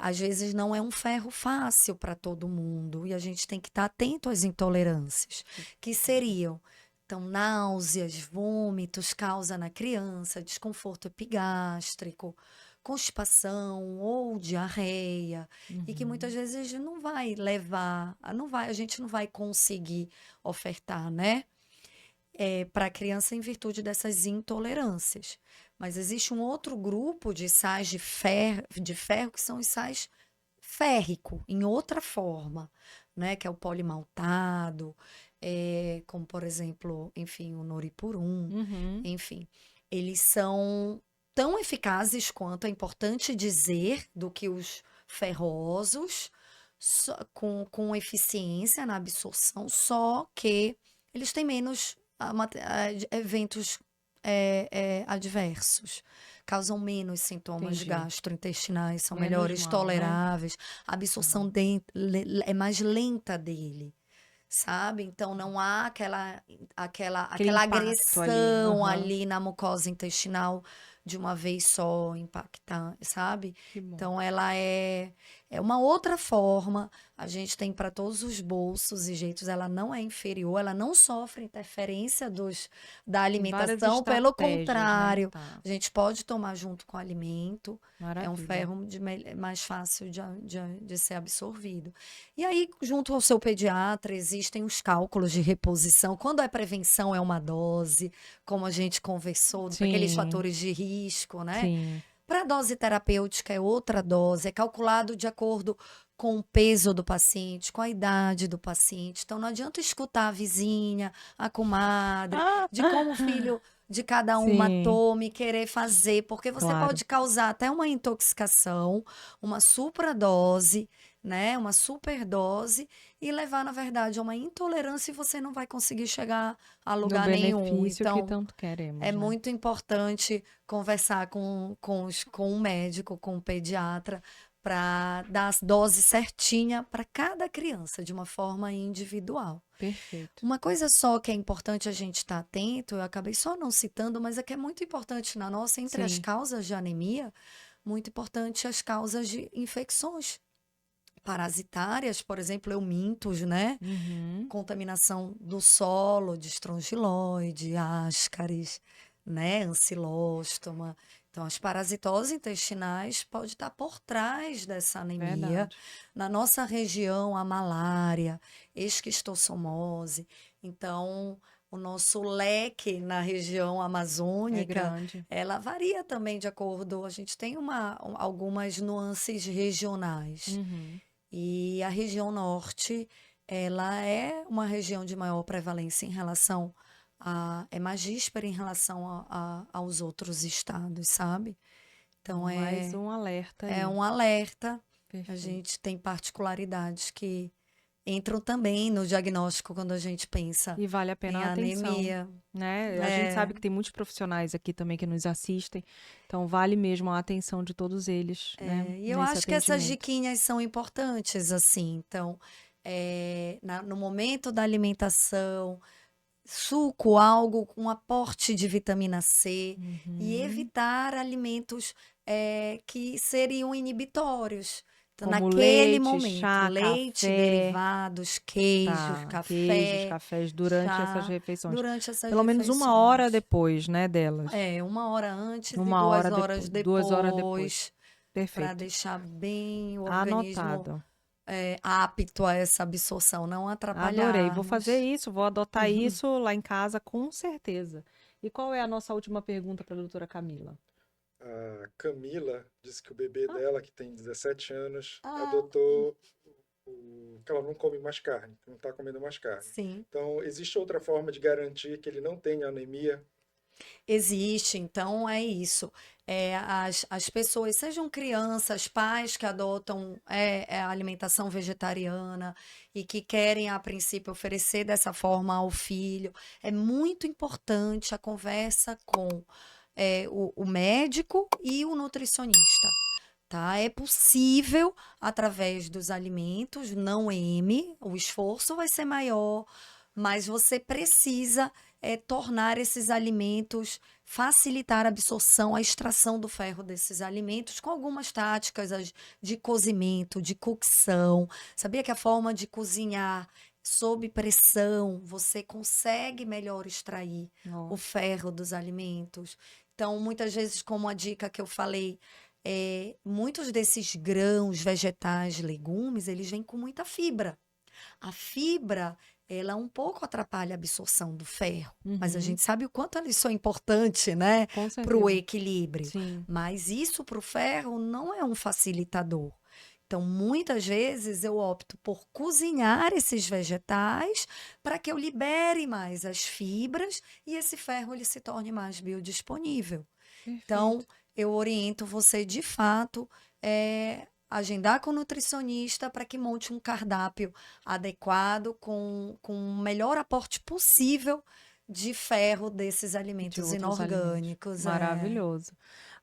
às vezes não é um ferro fácil para todo mundo e a gente tem que estar atento às intolerâncias, que seriam, então, náuseas, vômitos, causa na criança, desconforto epigástrico, constipação ou diarreia, e que muitas Uhum. vezes não vai levar, a gente não vai conseguir ofertar, né? Para a criança em virtude dessas intolerâncias. Mas existe um outro grupo de sais de ferro que são os sais férrico, em outra forma, né? Que é o polimaltado, como por exemplo, enfim, o noripurum, Uhum. enfim. Eles são tão eficazes quanto, é importante dizer, do que os ferrosos, com eficiência na absorção, só que eles têm menos eventos adversos, causam menos sintomas Entendi. gastrointestinais, são Menos melhores mal, né? toleráveis, a Tá. absorção é mais lenta dele, sabe? Então não há Aquele aquela impacto ali. agressão Aham. ali na mucosa intestinal de uma vez só, impactar, sabe? Que bom. Então ela é uma outra forma, a gente tem para todos os bolsos e jeitos, ela não é inferior, ela não sofre interferência da Tem várias alimentação, pelo estratégias, né? contrário, Tá. a gente pode tomar junto com o alimento, é um Maravilha. ferro mais fácil de ser absorvido. E aí, junto ao seu pediatra, existem os cálculos de reposição. Quando é prevenção, é uma dose, como a gente conversou, para aqueles Sim, fatores de risco, né? sim. Para a dose terapêutica é outra dose, é calculado de acordo com o peso do paciente, com a idade do paciente. Então não adianta escutar a vizinha, a comadre, Ah, de como o filho de cada uma sim, tome, querer fazer, porque você claro. pode causar até uma intoxicação, uma supradose, né, uma superdose e levar, na verdade, a uma intolerância e você não vai conseguir chegar a No lugar nenhum. benefício que Então, tanto é queremos, né? muito importante conversar com um médico, com um pediatra, para dar as doses certinha para cada criança, de uma forma individual. Perfeito. Uma coisa só que é importante a gente estar atento, eu acabei só não citando, mas é que é muito importante na nossa, entre as Sim. causas de anemia, muito importante as causas de infecções parasitárias, por exemplo, eumintos, né? Uhum. Contaminação do solo, de estrongiloide, ascaris, né, ancilóstoma. Então, as parasitoses intestinais pode estar por trás dessa anemia. Verdade. Na nossa região, a malária, esquistossomose. Então, o nosso leque na região É amazônica, grande. ela varia também de acordo. A gente tem algumas nuances regionais. Uhum. E a região norte, ela é uma região de maior prevalência em relação é mais díspara em relação aos outros estados, sabe? Então Mais um alerta é aí. um alerta. A Perfeito. gente tem particularidades que entram também no diagnóstico quando a gente pensa E vale a em pena a atenção, anemia. né? A gente sabe que tem muitos profissionais aqui também que nos assistem, então vale mesmo a atenção de todos eles, né? E eu Nesse acho que essas atendimento. diquinhas são importantes, assim. Então, no momento da alimentação, suco, algo com aporte de vitamina C e Uhum. evitar alimentos que seriam inibitórios. Então, Como naquele leite, momento, chá, leite, café, derivados, queijos, tá? Queijos, café, cafés durante essas chá, refeições. durante essas Pelo menos 1 hora refeições. depois, né, delas. 1 hora antes e 1 hora 2 horas depois, 2 horas depois. depois, para Perfeito. deixar bem o organismo Anotado. apto a essa absorção, não Adorei. Vou fazer atrapalharmos. isso, vou adotar isso lá em casa, com certeza. E qual é a nossa última pergunta para a doutora Camila? A Camila disse que o bebê dela, que tem 17 anos, Ah, adotou que ela não come mais carne, que não está comendo mais carne. sim. Então, existe outra forma de garantir que ele não tenha anemia? Existe, então é isso. As pessoas, sejam crianças, pais que adotam a alimentação vegetariana e que querem, a princípio, oferecer dessa forma ao filho, é muito importante a conversa com o médico e o nutricionista. Tá? É possível, através dos alimentos, não M, o esforço vai ser maior, mas você precisa tornar esses alimentos, facilitar a absorção, a extração do ferro desses alimentos, com algumas táticas de cozimento, de cocção. Sabia que a forma de cozinhar sob pressão, você consegue melhor extrair o ferro dos alimentos? Então, muitas vezes, como a dica que eu falei, muitos desses grãos, vegetais, legumes, eles vêm com muita fibra. A fibra, ela um pouco atrapalha a absorção do ferro, mas a Uhum. gente sabe o quanto isso é importante, né, Com para o certeza. equilíbrio. Sim. Mas isso para o ferro não é um facilitador. Então, muitas vezes eu opto por cozinhar esses vegetais para que eu libere mais as fibras e esse ferro ele se torne mais biodisponível. Então, Perfeito. eu oriento você de fato agendar com o nutricionista para que monte um cardápio adequado com o melhor aporte possível de ferro desses De alimentos outros alimentos. inorgânicos. Maravilhoso.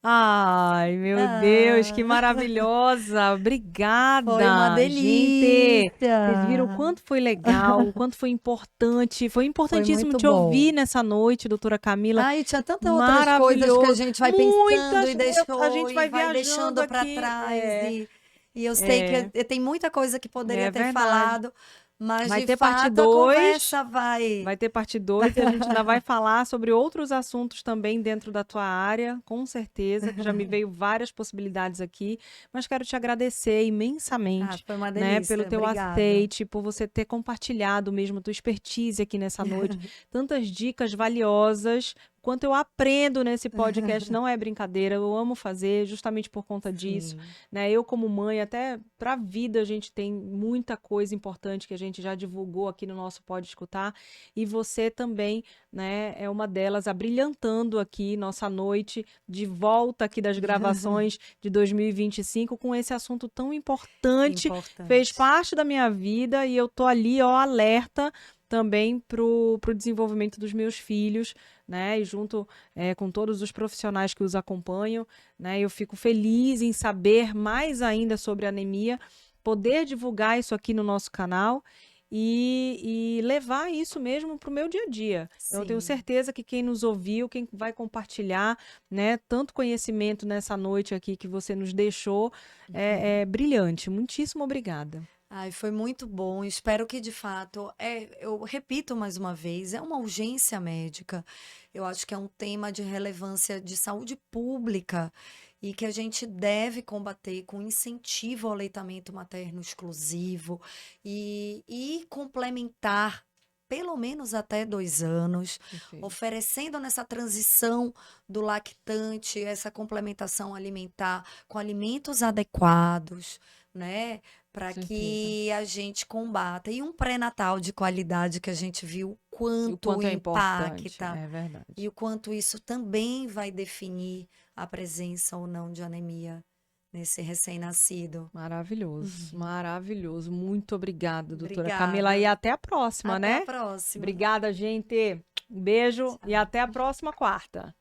Ai, meu Deus, que Ah, maravilhosa. foi uma Obrigada, gente. Vocês viram o delícia. quanto foi legal, o quanto foi importante. Foi Foi importantíssimo muito te bom. ouvir nessa noite, doutora Camila. Ah, e tinha tantas outras coisas que a Maravilhoso. gente vai pensando Muitas. e A deixou gente e vai vai viajando deixando para aqui. trás. E eu sei É, que tem muita coisa que poderia é ter verdade. falado, mas Vai de ter parte fato a 2. conversa vai. Vai ter parte 2 e a gente ainda vai falar sobre outros assuntos também dentro da tua área, com certeza, que já me veio várias possibilidades aqui, mas quero te agradecer Ah, imensamente, foi uma né, pelo delícia. teu Obrigada. aceite, por você ter compartilhado mesmo a tua expertise aqui nessa noite, tantas dicas valiosas. Quanto eu aprendo nesse podcast, não é brincadeira, eu amo fazer justamente por conta disso, Sim. né? Eu como mãe, até para a vida a gente tem muita coisa importante que a gente já divulgou aqui no nosso Pode Escutar, e você também, né, é uma delas, abrilhantando aqui nossa noite de volta aqui das gravações de 2025 com esse assunto tão importante, fez Importante. parte da minha vida e eu tô ali, ó, alerta também pro desenvolvimento dos meus filhos, né, e junto com todos os profissionais que os acompanham, né, eu fico feliz em saber mais ainda sobre anemia, poder divulgar isso aqui no nosso canal e levar isso mesmo para o meu dia a dia. Então, eu tenho Sim. certeza que quem nos ouviu, quem vai compartilhar, né, tanto conhecimento nessa noite aqui que você nos deixou, é brilhante. Muitíssimo obrigada. Ai, foi muito bom. Espero que de fato, eu repito mais uma vez, é uma urgência médica. Eu acho que é um tema de relevância de saúde pública e que a gente deve combater com incentivo ao aleitamento materno exclusivo e complementar pelo menos até 2 anos, Perfeito. oferecendo nessa transição do lactante, essa complementação alimentar com alimentos adequados, né? Para Com certeza. que a gente combata. E um pré-natal de qualidade que a gente viu o E o quanto quanto é importante, impacta é verdade. e o quanto isso também vai definir a presença ou não de anemia nesse recém-nascido. Maravilhoso, maravilhoso. Muito obrigada, doutora Camila. Obrigada. E até a próxima, Até a né? próxima. Obrigada, gente. Um beijo e até a próxima quarta.